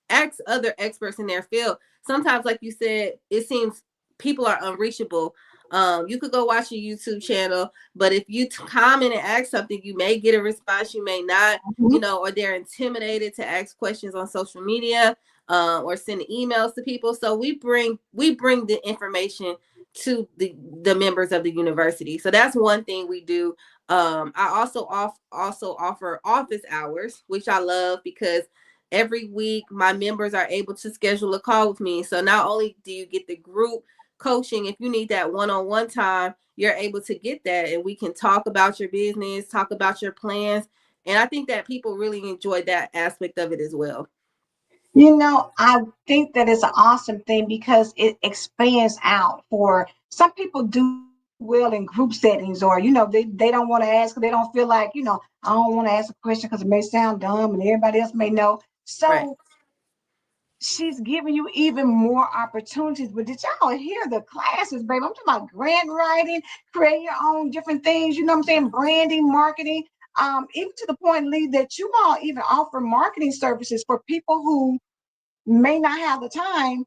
Speaker 2: other experts in their field. Sometimes, like you said, it seems people are unreachable. You could go watch a YouTube channel, but if you comment and ask something, you may get a response, you may not,
Speaker 1: Mhm.
Speaker 2: or they're intimidated to ask questions on social media, or sending emails to people. So we bring the information to the members of the university. So that's one thing we do. I also offer office hours, which I love because every week my members are able to schedule a call with me. So not only do you get the group coaching, if you need that one-on-one time, you're able to get that, and we can talk about your business, talk about your plans. And I think that people really enjoy that aspect of it as well.
Speaker 1: I think that is an awesome thing because it expands out. For some people do well in group settings, or they don't want to ask, they don't feel like, I don't want to ask a question because it may sound dumb and everybody else may know.
Speaker 2: Right.
Speaker 1: So she's giving you even more opportunities. But did y'all hear the classes, baby? I'm talking about grant writing, create your own different things, you know what I'm saying? Branding, marketing. Even to the point, Lee, that you all even offer marketing services for people who may not have the time,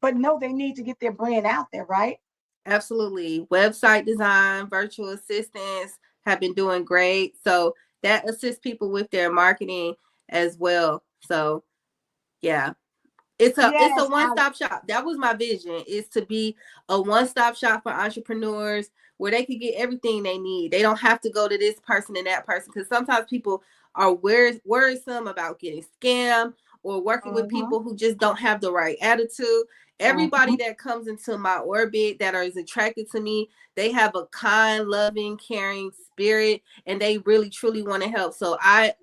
Speaker 1: but know they need to get their brand out there, right?
Speaker 2: Absolutely. Website design, virtual assistants have been doing great. So that assists people with their marketing as well. So yeah, it's a
Speaker 1: Yes, I.
Speaker 2: one-stop shop. That was my vision, is to be a one-stop shop for entrepreneurs where they can get everything they need. They don't have to go to this person and that person, because sometimes people are worrisome about getting scammed or working with
Speaker 1: Mhm,
Speaker 2: people who just don't have the right attitude. Everybody
Speaker 1: mhm.
Speaker 2: that comes into my orbit that is attracted to me, they have a kind, loving, caring spirit, and they really truly want to help. So I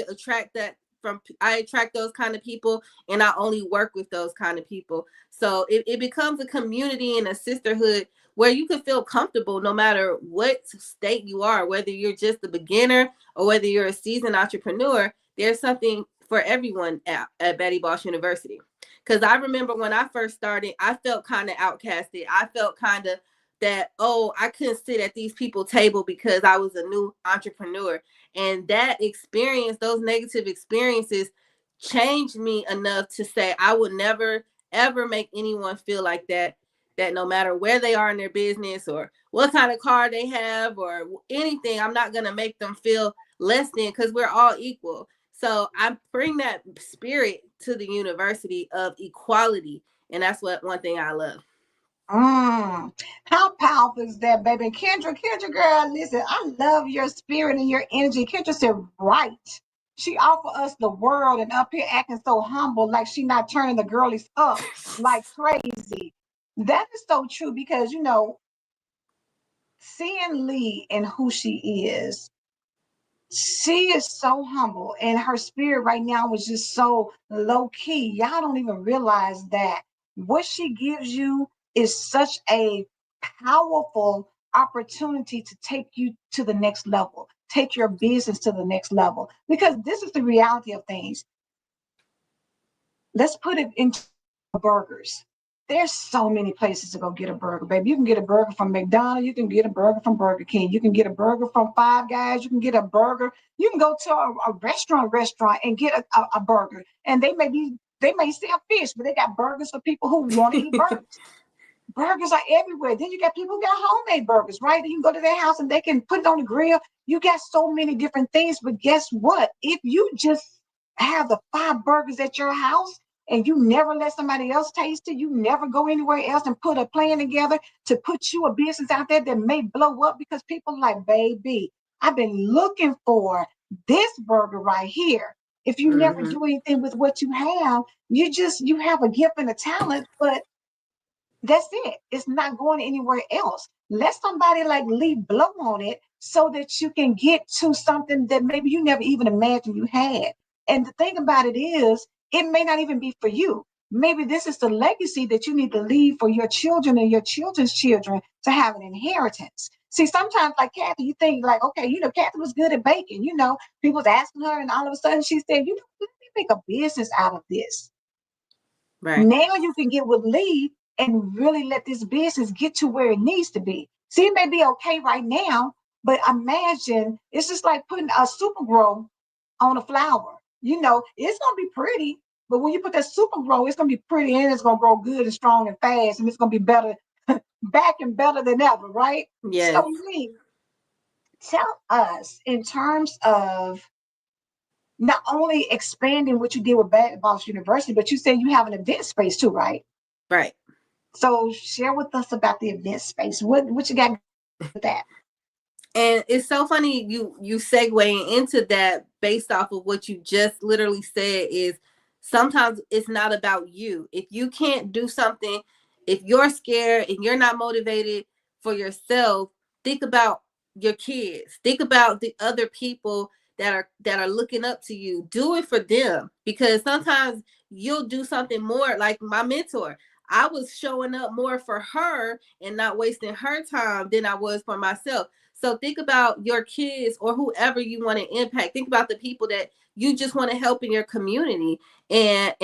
Speaker 2: attract those kind of people, and I only work with those kind of people. So it becomes a community and a sisterhood where you can feel comfortable no matter what state you are, whether you're just a beginner or whether you're a seasoned entrepreneur. There's something for everyone at Baddie Boss University. Because I remember when I first started, I felt kind of outcasted. I felt kind of that, oh, I couldn't sit at these people's table because I was a new entrepreneur. And that experience, those negative experiences, changed me enough to say I would never ever make anyone feel like that, that no matter where they are in their business or what kind of car they have or anything, I'm not going to make them feel less than, because we're all equal. So I bring that spirit to the university of equality, and that's what one thing I love.
Speaker 1: Mm. How powerful is that, baby? Kendra, girl, listen, I love your spirit and your energy. Kendra said, right. She offered us the world and up here acting so humble, like she not turning the girlies up like crazy. That is so true because, seeing Lee and who she is so humble and her spirit right now is just so low key. Y'all don't even realize that what she gives you is such a powerful opportunity to take you to the next level, take your business to the next level. Because this is the reality of things. Let's put it into burgers. There's so many places to go get a burger, baby. You can get a burger from McDonald's. You can get a burger from Burger King. You can get a burger from Five Guys. You can get a burger. You can go to a restaurant and get a burger. And they may sell fish, but they got burgers for people who want to eat burgers. Burgers are everywhere. Then you got people who got homemade burgers, right? You can go to their house and they can put it on the grill. You got so many different things. But guess what? If you just have the 5 burgers at your house and you never let somebody else taste it, you never go anywhere else and put a plan together to put you a business out there that may blow up because people are like, baby, I've been looking for this burger right here. If you never
Speaker 2: Mm-hmm.
Speaker 1: do anything with what you have, you have a gift and a talent, but that's it. It's not going anywhere else. Let somebody like Lee blow on it so that you can get to something that maybe you never even imagined you had. And the thing about it is, it may not even be for you. Maybe this is the legacy that you need to leave for your children and your children's children to have an inheritance. See, sometimes like Kathy, you think like, okay, Kathy was good at baking. People was asking her, and all of a sudden she said, let me make a business out of this.
Speaker 2: Right.
Speaker 1: Now you can get with Lee and really let this business get to where it needs to be. See, it may be okay right now, but imagine it's just like putting a super grow on a flower. It's gonna be pretty, but when you put that super grow, it's gonna be pretty and it's gonna grow good and strong and fast, and it's gonna be better, back and better than ever, right?
Speaker 2: Yes.
Speaker 1: So Lee, tell us in terms of not only expanding what you did with Baddie Boss University, but you said you have an event space too, right?
Speaker 2: Right.
Speaker 1: So share with us about the event space. What you got with that?
Speaker 2: And it's so funny you segueing into that based off of what you just literally said. Is sometimes it's not about you. If you can't do something, if you're scared and you're not motivated for yourself, think about your kids. Think about the other people that are looking up to you. Do it for them, because sometimes you'll do something more. Like my mentor, I was showing up more for her and not wasting her time than I was for myself. So think about your kids or whoever you want to impact. Think about the people that you just want to help in your community, and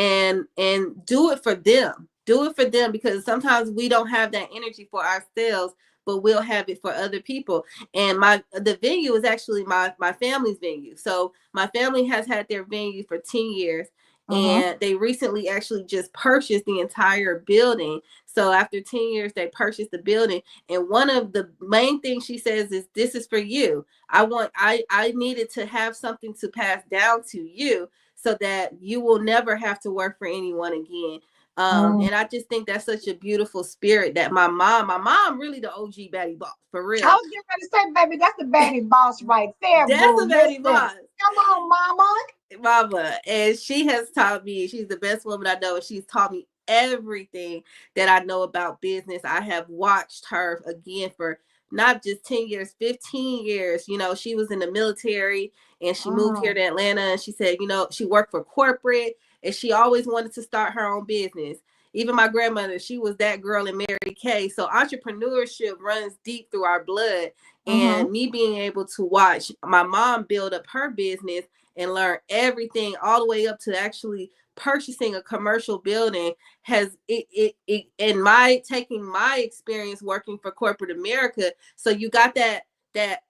Speaker 2: do it for them. Do it for them, because sometimes we don't have that energy for ourselves, but we'll have it for other people. And the venue is actually my family's venue. So my family has had their venue for 10 years,
Speaker 1: Mm-hmm.
Speaker 2: and they recently actually just purchased the entire building. So after 10 years, they purchased the building. And one of the main things she says is, this is for you. I needed to have something to pass down to you so that you will never have to work for anyone again.
Speaker 1: Mm.
Speaker 2: And I just think that's such a beautiful spirit that my mom really the OG Baddie Boss, for
Speaker 1: I
Speaker 2: real.
Speaker 1: was getting ready to say, baby, that's the Baddie Boss right there,
Speaker 2: That's
Speaker 1: boo.
Speaker 2: a Baddie
Speaker 1: Listen,
Speaker 2: Boss.
Speaker 1: come on, mama.
Speaker 2: Mama, and she has taught me, she's the best woman I know, and she's taught me everything that I know about business. I have watched her again for not just 10 years, 15 years. She was in the military and she moved here
Speaker 1: Mm,
Speaker 2: to Atlanta, and she said, she worked for corporate and she always wanted to start her own business. Even my grandmother, she was that girl in Mary Kay. So entrepreneurship runs deep through our blood.
Speaker 1: mm-hmm.
Speaker 2: And me being able to watch my mom build up her business and learn everything all the way up to actually purchasing a commercial building has it in my taking my experience working for corporate America. So you got that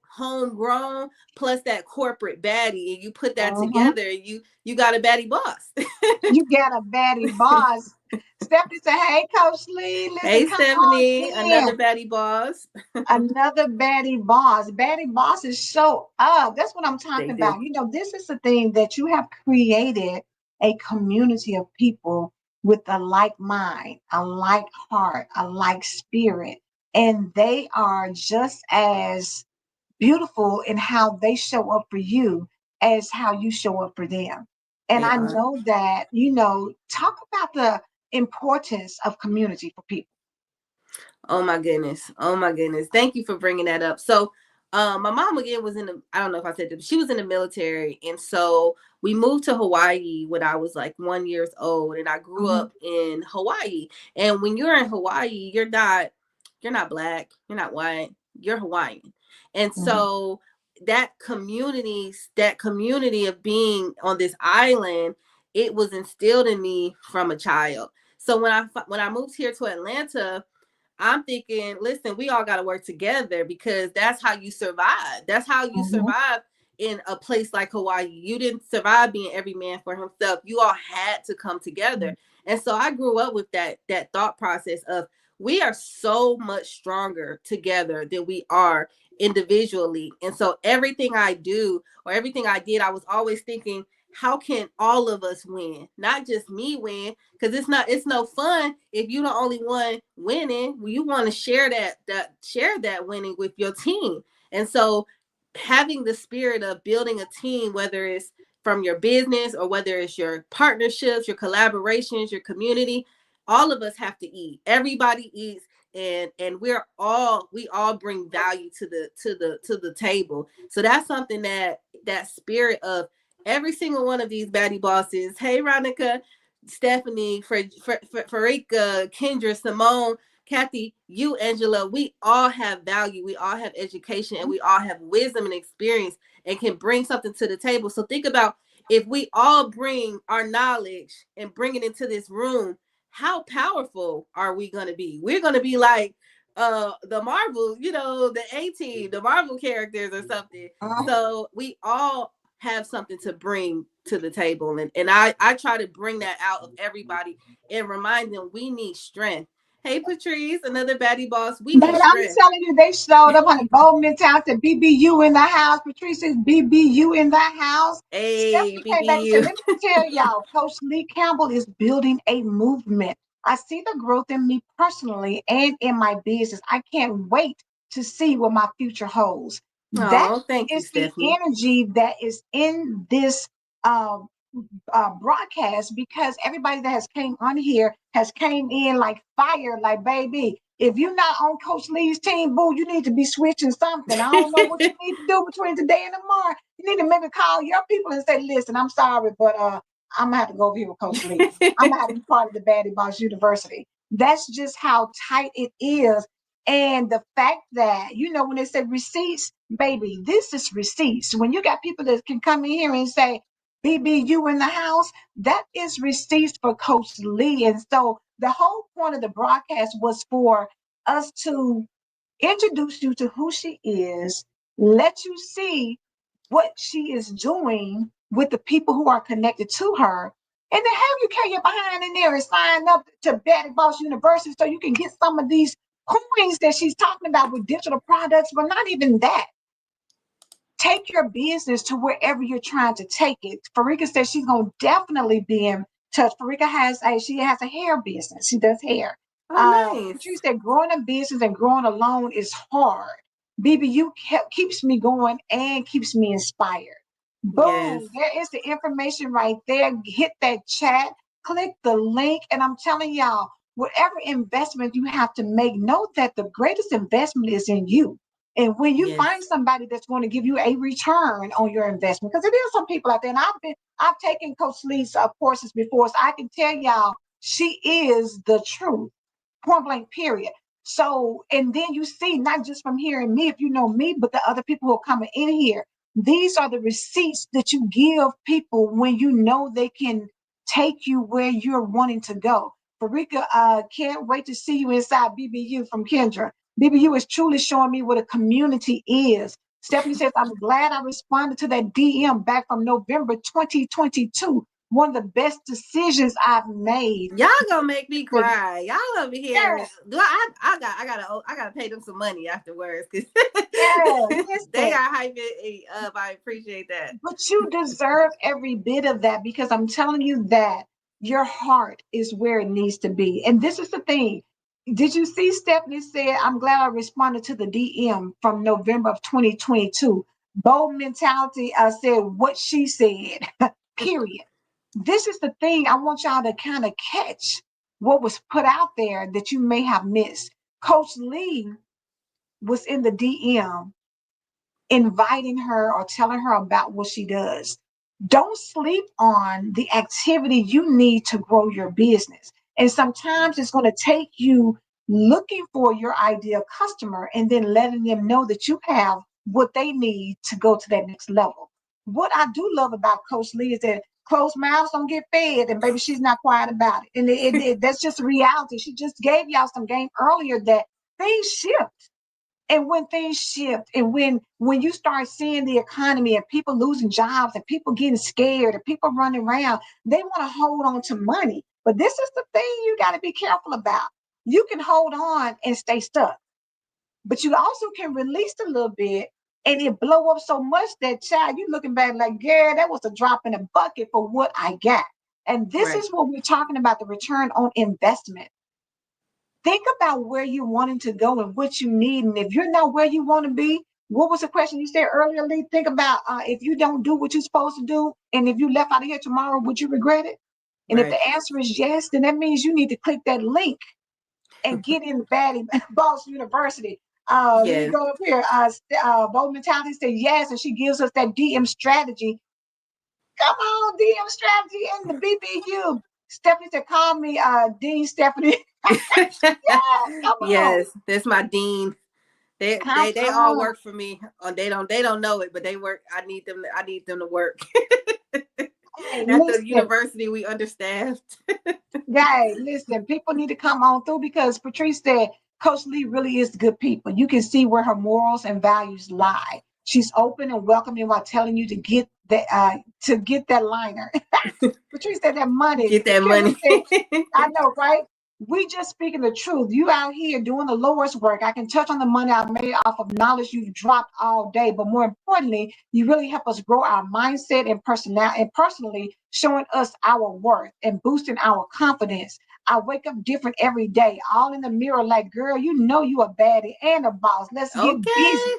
Speaker 2: homegrown plus that corporate baddie, and you put that
Speaker 1: Mhm.
Speaker 2: together, and you got a baddie boss.
Speaker 1: You got a Baddie Boss. Stephanie said, "Hey, Coach Lee, listen,
Speaker 2: Hey
Speaker 1: come on
Speaker 2: Stephanie,
Speaker 1: in."
Speaker 2: another baddie boss.
Speaker 1: Another Baddie Boss. Baddie Boss is show up. That's what I'm
Speaker 2: They
Speaker 1: talking
Speaker 2: do.
Speaker 1: about. This is the thing that you have created a community of people with a like mind, a like heart, a like spirit. And they are just as beautiful in how they show up for you as how you show up for them. And
Speaker 2: They
Speaker 1: I
Speaker 2: are.
Speaker 1: know that, talk about the importance of community for people.
Speaker 2: Oh my goodness. Oh my goodness. Thank you for bringing that up. So, my mom again was in the, I don't know if I said this, she was in the military. And so we moved to Hawaii when I was like 1 years old, and I grew
Speaker 1: Mhm,
Speaker 2: up in Hawaii. And when you're in Hawaii, you're not black, you're not white, you're Hawaiian. And
Speaker 1: mhm,
Speaker 2: so that community of being on this island, it was instilled in me from a child. So when I moved here to Atlanta, I'm thinking, listen, we all got to work together because that's how you survive. That's how you
Speaker 1: mhm,
Speaker 2: survive in a place like Hawaii. You didn't survive being every man for himself. You all had to come together. And so I grew up with that thought process of we are so much stronger together than we are individually. And so everything I do or everything I did, I was always thinking, how can all of us win? Not just me win, because it's no fun if you're the only one winning. You want to share that winning with your team. And so having the spirit of building a team, whether it's from your business or whether it's your partnerships, your collaborations, your community, all of us have to eat. Everybody eats, and we all bring value to the table. So that's something that spirit of every single one of these baddie bosses. Hey, Ronica, Stephanie, Farika, Kendra, Simone, Kathy, you, Angela, we all have value. We all have education, and
Speaker 1: mhm.
Speaker 2: we all have wisdom and experience and can bring something to the table. So think about if we all bring our knowledge and bring it into this room, how powerful are we going to be? We're going to be like the Marvel, the A-Team, the Marvel characters or something. So we all have something to bring to the table. And I try to bring that out of everybody and remind them we need strength. Hey Patrice, another baddie boss. We
Speaker 1: Man,
Speaker 2: need
Speaker 1: I'm
Speaker 2: strength.
Speaker 1: telling you, they showed up on the Goldman Town to BBU in the house. Patrice says BBU in the house.
Speaker 2: Hey,
Speaker 1: Stephanie came back and said,
Speaker 2: BBU.
Speaker 1: let me tell y'all, Coach Lee Campbell is building a movement. I see the growth in me personally and in my business. I can't wait to see what my future holds. That
Speaker 2: Oh, thank you,
Speaker 1: is the
Speaker 2: Stephanie.
Speaker 1: energy that is in this um, broadcast, because everybody that has came on here has came in like fire, like, baby, if you're not on Coach Lee's team, boo, you need to be switching something. I don't know what you need to do between today and tomorrow. You need to maybe call your people and say, listen, I'm sorry, but I'm gonna have to go over here with Coach Lee. I'm gonna have to be part of the Baddie Boss University. That's just how tight it is. And the fact that, when they say receipts, baby, this is receipts. When you got people that can come in here and say, BBU in the house, that is receipts for Coach Lee. And so the whole point of the broadcast was for us to introduce you to who she is, let you see what she is doing with the people who are connected to her, and then have you carry your behind in there and sign up to Baddie Boss University so you can get some of these coins that she's talking about with digital products, but not even that. Take your business to wherever you're trying to take it. Farika says she's gonna definitely be in touch. Farika has a hair business. She does hair.
Speaker 2: Oh, nice.
Speaker 1: Patrice said growing a business and growing alone is hard. BBU keeps me going and keeps me inspired.
Speaker 2: Yes.
Speaker 1: Boom, there is the information right there. Hit that chat, click the link, and I'm telling y'all, whatever investment you have to make, know that the greatest investment is in you. And when you find
Speaker 2: Yes.
Speaker 1: somebody that's going to give you a return on your investment, because it is some people out there, and I've taken Coach Lee's courses before, so I can tell y'all she is the truth, point blank, period. So, and then you see not just from hearing me, if you know me, but the other people who are coming in here. These are the receipts that you give people when you know they can take you where you're wanting to go. Farika, can't wait to see you inside BBU from Kendra. BBU is truly showing me what a community is. Stephanie says, I'm glad I responded to that DM back from November 2022. One of the best decisions I've made.
Speaker 2: Y'all gonna make me
Speaker 1: Like,
Speaker 2: cry. Y'all over here.
Speaker 1: yes,
Speaker 2: Do I gotta pay them some money afterwards because
Speaker 1: yes,
Speaker 2: they
Speaker 1: listen.
Speaker 2: are hyping it up. I appreciate that.
Speaker 1: But you deserve every bit of that because I'm telling you that your heart is where it needs to be. And this is the thing. Did you see Stephanie said, I'm glad I responded to the DM from November of 2022. Bold mentality said what she said, period. This is the thing I want y'all to kind of catch what was put out there that you may have missed. Coach Lee was in the DM inviting her or telling her about what she does. Don't sleep on the activity you need to grow your business. And sometimes it's going to take you looking for your ideal customer and then letting them know that you have what they need to go to that next level. What I do love about Coach Lee is that closed mouths don't get fed, and baby, she's not quiet about it. And that's just reality. She just gave y'all some game earlier that things shift, and when things shift, and when you start seeing the economy and people losing jobs and people getting scared and people running around, they want to hold on to money. But this is the thing you got to be careful about. You can hold on and stay stuck, but you also can release a little bit and it blow up so much that child, you looking back like, yeah, that was a drop in a bucket for what I got. And this
Speaker 2: Right.
Speaker 1: is what we're talking about, the return on investment. Think about where you're wanting to go and what you need. And if you're not where you want to be, what was the question you said earlier, Lee? Think about if you don't do what you're supposed to do, and if you left out of here tomorrow, would you regret it? And if
Speaker 2: Right.
Speaker 1: the answer is yes, then that means you need to click that link and get in Baddie Boss University. Let me
Speaker 2: Yes.
Speaker 1: go up here. Bold Mentality said yes, and she gives us that DM strategy. Come on, DM strategy in the BBU. Stephanie said, call me Dean Stephanie. Yes, come on.
Speaker 2: Yes. That's my dean. They
Speaker 1: Come
Speaker 2: they they all
Speaker 1: on.
Speaker 2: work for me. They don't know it, but they work. I need them to work.
Speaker 1: Hey,
Speaker 2: At the
Speaker 1: listen.
Speaker 2: university, we understaffed.
Speaker 1: Guys, listen. People need to come on through because Patrice said Coach Lee really is good people. You can see where her morals and values lie. She's open and welcoming while telling you to get that liner. Patrice said that money.
Speaker 2: Get that
Speaker 1: Kendra
Speaker 2: money.
Speaker 1: said, I know, right? We just speaking the truth. You out here doing the Lord's work. I can touch on the money I made off of knowledge you've dropped all day, but more importantly, you really help us grow our mindset and personally showing us our worth and boosting our confidence. I wake up different every day, all in the mirror, like, girl, you know you a baddie and a boss. Let's get busy.
Speaker 2: Okay.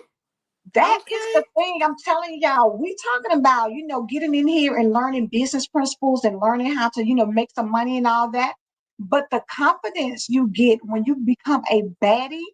Speaker 1: That is
Speaker 2: Okay.
Speaker 1: the thing I'm telling y'all. We talking about, getting in here and learning business principles and learning how to, make some money and all that. But the confidence you get when you become a baddie,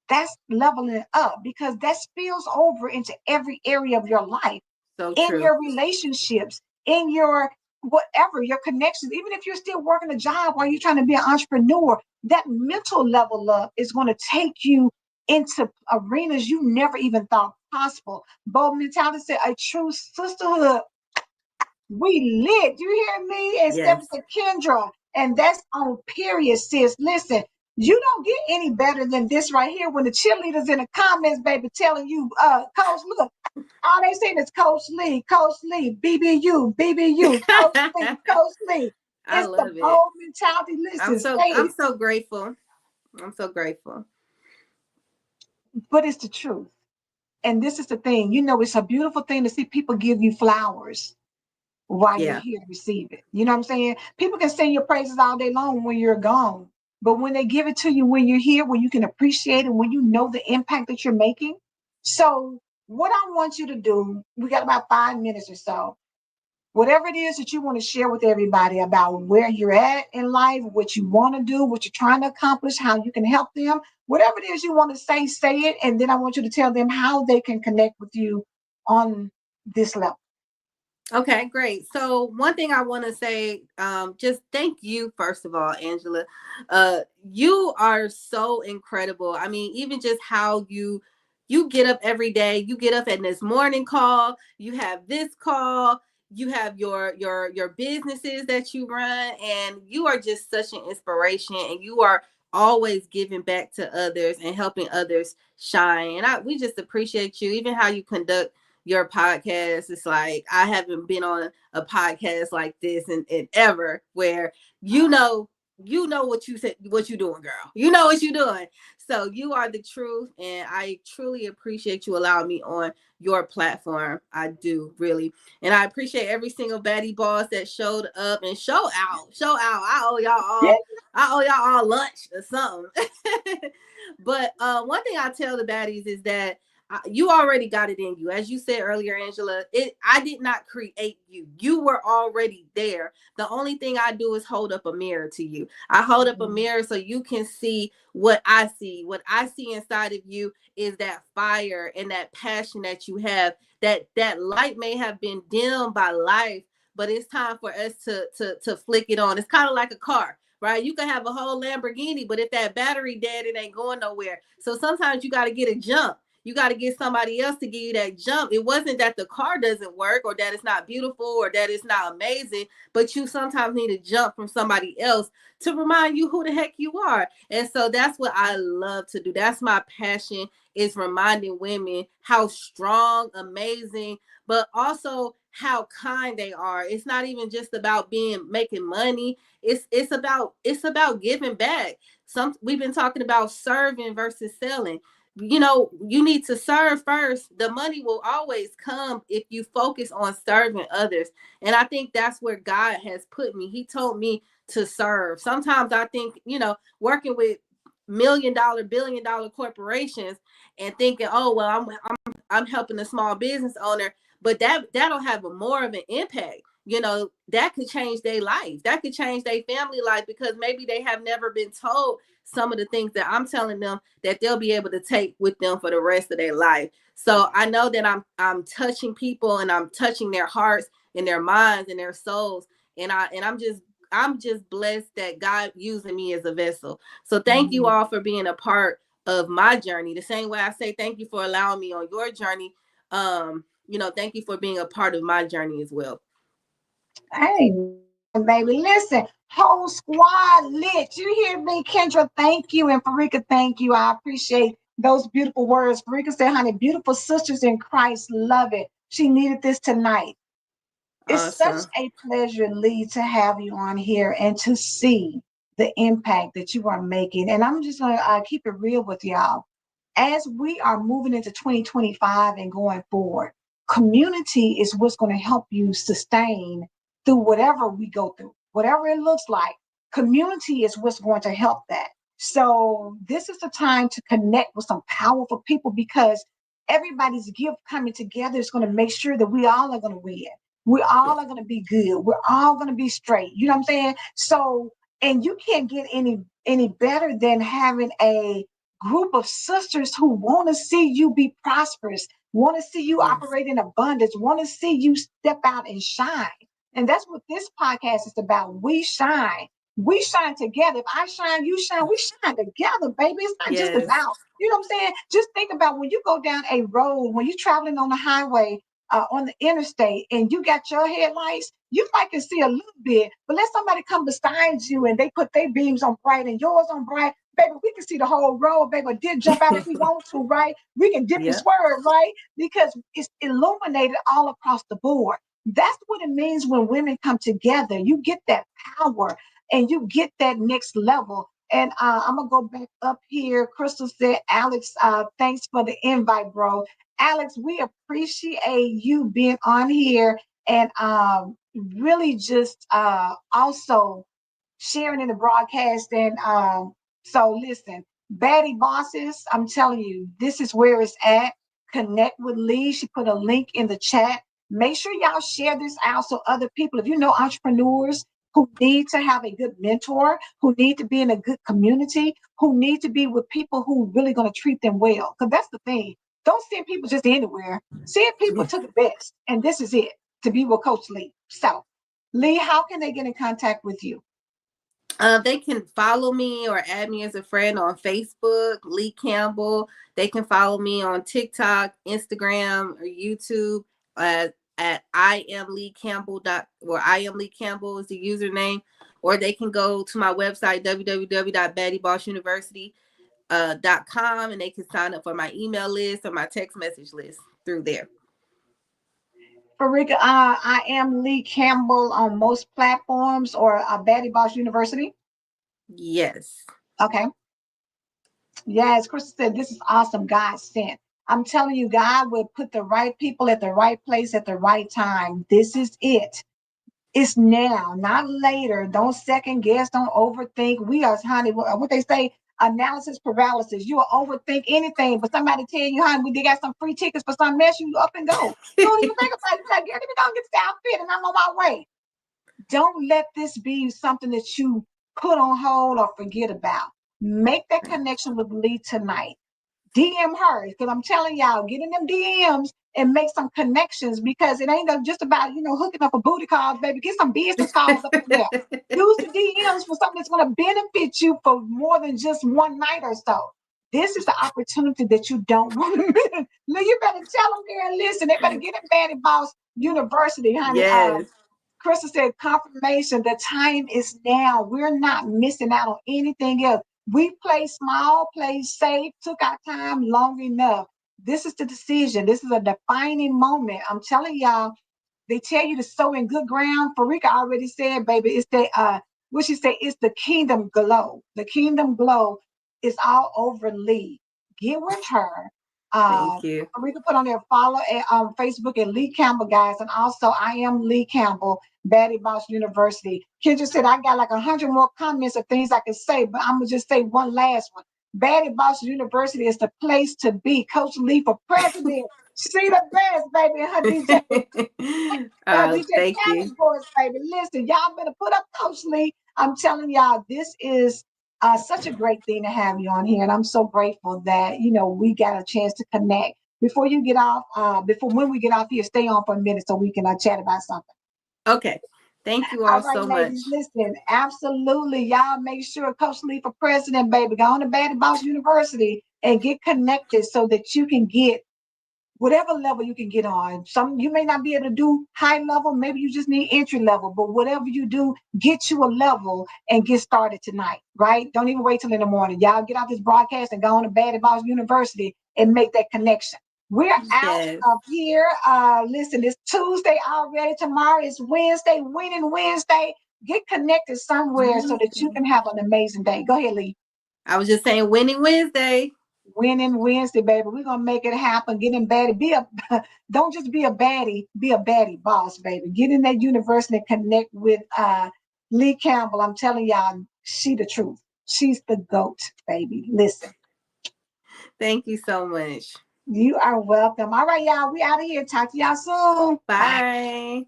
Speaker 1: that's leveling up because that spills over into every area of your life,
Speaker 2: So
Speaker 1: in
Speaker 2: true.
Speaker 1: your relationships, in your whatever, your connections. Even if you're still working a job while you're trying to be an entrepreneur, that mental level up is going to take you into arenas you never even thought possible. Bold mentality said a true sisterhood. We lit. You hear me? And Stephanie
Speaker 2: Yes.
Speaker 1: said, Kendra, and that's on period, sis. Listen, you don't get any better than this right here when the cheerleaders in the comments, baby, telling you, Coach, look, all they saying is Coach Lee, BBU, BBU, Coach Lee.
Speaker 2: I
Speaker 1: It's the
Speaker 2: love it.
Speaker 1: bold mentality. Listen, say
Speaker 2: I'm
Speaker 1: it,
Speaker 2: so grateful. I'm so grateful.
Speaker 1: but it's the truth. And this is the thing, it's a beautiful thing to see people give you flowers while you're
Speaker 2: Yeah.
Speaker 1: here to receive it. You know what I'm saying? People can sing your praises all day long when you're gone, but when they give it to you when you're here, when you can appreciate it, when you know the impact that you're making. So, what I want you to do, we got about 5 minutes or so. Whatever it is that you want to share with everybody about where you're at in life, what you want to do, what you're trying to accomplish, how you can help them, whatever it is you want to say it. And then I want you to tell them how they can connect with you on this level.
Speaker 2: Okay, great. So one thing I want to say, just thank you first of all, Angela. You are so incredible. I mean, even just how you you get up every day. You get up at this morning call. You have this call. You have your businesses that you run, and you are just such an inspiration. And you are always giving back to others and helping others shine. And we just appreciate you, even how you conduct your podcast. It's like I haven't been on a podcast like this in ever, where you know what you said, what you doing, girl. You know what you doing. So you are the truth, and I truly appreciate you allowing me on your platform. I do, really. And I appreciate every single Baddie Boss that showed up and show out. Show out.
Speaker 1: Yeah.
Speaker 2: I owe y'all all lunch or something. But one thing I tell the baddies is that you already got it in you. As you said earlier, Angela, I did not create you. You were already there. The only thing I do is hold up a mirror to you. I hold up a mirror so you can see what I see. What I see inside of you is that fire and that passion that you have. That light may have been dimmed by life, but it's time for us to flick it on. It's kind of like a car, right? You can have a whole Lamborghini, but if that battery dead, it ain't going nowhere. So sometimes you got to get a jump. You got to get somebody else to give you that jump. It wasn't that the car doesn't work or that it's not beautiful or that it's not amazing, but you sometimes need a jump from somebody else to remind you who the heck you are. And so that's what I love to do. That's my passion, is reminding women how strong, amazing, but also how kind they are. It's not even just about making money. It's about giving back. We've been talking about serving versus selling. You need to serve first. The money will always come if you focus on serving others. And I think that's where God has put me. He told me to serve. Sometimes I think, working with $1 million, $1 billion corporations and thinking, oh, well, I'm helping a small business owner, but that'll have more of an impact. That could change their life. That could change their family life, because maybe they have never been told some of the things that I'm telling them that they'll be able to take with them for the rest of their life. So I know that I'm touching people, and I'm touching their hearts and their minds and their souls. And I'm just blessed that God using me as a vessel. So thank you all for being a part of my journey. The same way I say thank you for allowing me on your journey. Thank you for being a part of my journey as well.
Speaker 1: Hey, baby, listen, whole squad lit. You hear me, Kendra? Thank you, and Farika, thank you. I appreciate those beautiful words. Farika said, "Honey, beautiful sisters in Christ, love it." She needed this tonight. It's such
Speaker 2: Awesome.
Speaker 1: a pleasure, Lee, to have you on here and to see the impact that you are making. And I'm just going to keep it real with y'all. As we are moving into 2025 and going forward, community is what's going to help you sustain through whatever we go through, whatever it looks like. Community is what's going to help that. So this is the time to connect with some powerful people, because everybody's gift coming together is going to make sure that we all are going to win. We all are going to be good. We're all going to be straight. You know what I'm saying? So, and you can't get any better than having a group of sisters who want to see you be prosperous, want to see you
Speaker 2: Yes.
Speaker 1: operate in abundance, want to see you step out and shine. And that's what this podcast is about. We shine. We shine together. If I shine, you shine. We shine together, baby. It's not just
Speaker 2: Yes.
Speaker 1: about, you know what I'm saying? Just think about when you go down a road, when you're traveling on the highway, on the interstate, and you got your headlights, you might can see a little bit, but let somebody come beside you and they put their beams on bright and yours on bright. Baby, we can see the whole road, baby. Did jump out if we want to, right? We can dip and swerve, right? Because it's illuminated all across the board. That's what it means when women come together. You get that power and you get that next level. And I'm gonna go back up here. Crystal said, Alex, thanks for the invite, bro. Alex, we appreciate you being on here and really just also sharing in the broadcast. And so listen, Baddie Bosses, I'm telling you, this is where it's at. Connect with Lee. She put a link in the chat. Make sure y'all share this out so other people, if you know entrepreneurs who need to have a good mentor, who need to be in a good community, who need to be with people who really going to treat them well. Because that's the thing. Don't send people just anywhere. Send people to the best. And this is it, to be with Coach Lee. So, Lee, how can they get in contact with you?
Speaker 2: They can follow me or add me as a friend on Facebook, Lee Campbell. They can follow me on TikTok, Instagram, or YouTube at I am Lee Campbell or I am Lee Campbell is the username. Or they can go to my website www.baddiebossuniversity.com and they can sign up for my email list or my text message list through there.
Speaker 1: Farika, I am Lee Campbell on most platforms or Baddie Boss University.
Speaker 2: Yes.
Speaker 1: Okay. Yes, Chris said this is awesome. God sent. I'm telling you, God will put the right people at the right place at the right time. This is it. It's now, not later. Don't second guess. Don't overthink. We are, honey, what they say, analysis paralysis. You will overthink anything, but somebody tell you, honey, they got some free tickets for some mess, you up and go. You don't even think about it. You're like, let me go get the outfit and I'm on my way. Don't let this be something that you put on hold or forget about. Make that connection with Lee tonight. DM her because I'm telling y'all, get in them DMs and make some connections because it ain't just about hooking up a booty calls, baby. Get some business calls up in there. Use the DMs for something that's going to benefit you for more than just one night or so. This is the opportunity that you don't want to miss. You better tell them there and listen. They better get in Baddie Boss University, honey.
Speaker 2: Yes.
Speaker 1: Crystal said confirmation. The time is now. We're not missing out on anything else. We play small, play safe, took our time long enough. This is the decision. This is a defining moment. I'm telling y'all, they tell you to sow in good ground. Farika already said, baby, it's the what she said, it's the kingdom glow. The kingdom glow is all over Lee. Get with her.
Speaker 2: Thank you.
Speaker 1: Farika put on there follow at Facebook at Lee Campbell, guys, and also I am Lee Campbell, Baddie Boss University. Kendra said I got like 100 more comments of things I could say, but I'm gonna just say one last one. Baddie Boss University is the place to be. Coach Lee for president. She the best, baby. Her DJ
Speaker 2: Thank you.
Speaker 1: Challenge Boys, baby. Listen, y'all better put up Coach Lee. I'm telling y'all, this is such a great thing to have you on here. And I'm so grateful that, we got a chance to connect. Before you get off, when we get off here, stay on for a minute so we can chat about something.
Speaker 2: Okay. Thank you
Speaker 1: All
Speaker 2: all
Speaker 1: right,
Speaker 2: so
Speaker 1: ladies,
Speaker 2: much.
Speaker 1: listen, absolutely. Y'all make sure Coach Lee for president, baby. Go on to Baddie Boss University and get connected so that you can get whatever level you can get on. Some you may not be able to do high level, maybe you just need entry level, but whatever you do, get you a level and get started tonight, right? Don't even wait till in the morning. Y'all get out this broadcast and go on to Baddie Boss University and make that connection. We're out
Speaker 2: Yes.
Speaker 1: of here. Listen, it's Tuesday already. Tomorrow is Wednesday, winning Wednesday. Get connected somewhere so that you can have an amazing day. Go ahead, Lee.
Speaker 2: I was just saying winning Wednesday.
Speaker 1: Winning Wednesday, baby. We're gonna make it happen. Get in baddie. Don't just be a baddie, be a baddie boss, baby. Get in that university and connect with Lee Campbell. I'm telling y'all, she the truth. She's the GOAT, baby. Listen.
Speaker 2: Thank you so much.
Speaker 1: You are welcome. All right, y'all. We out of here. Talk to y'all soon. Bye.
Speaker 2: Bye.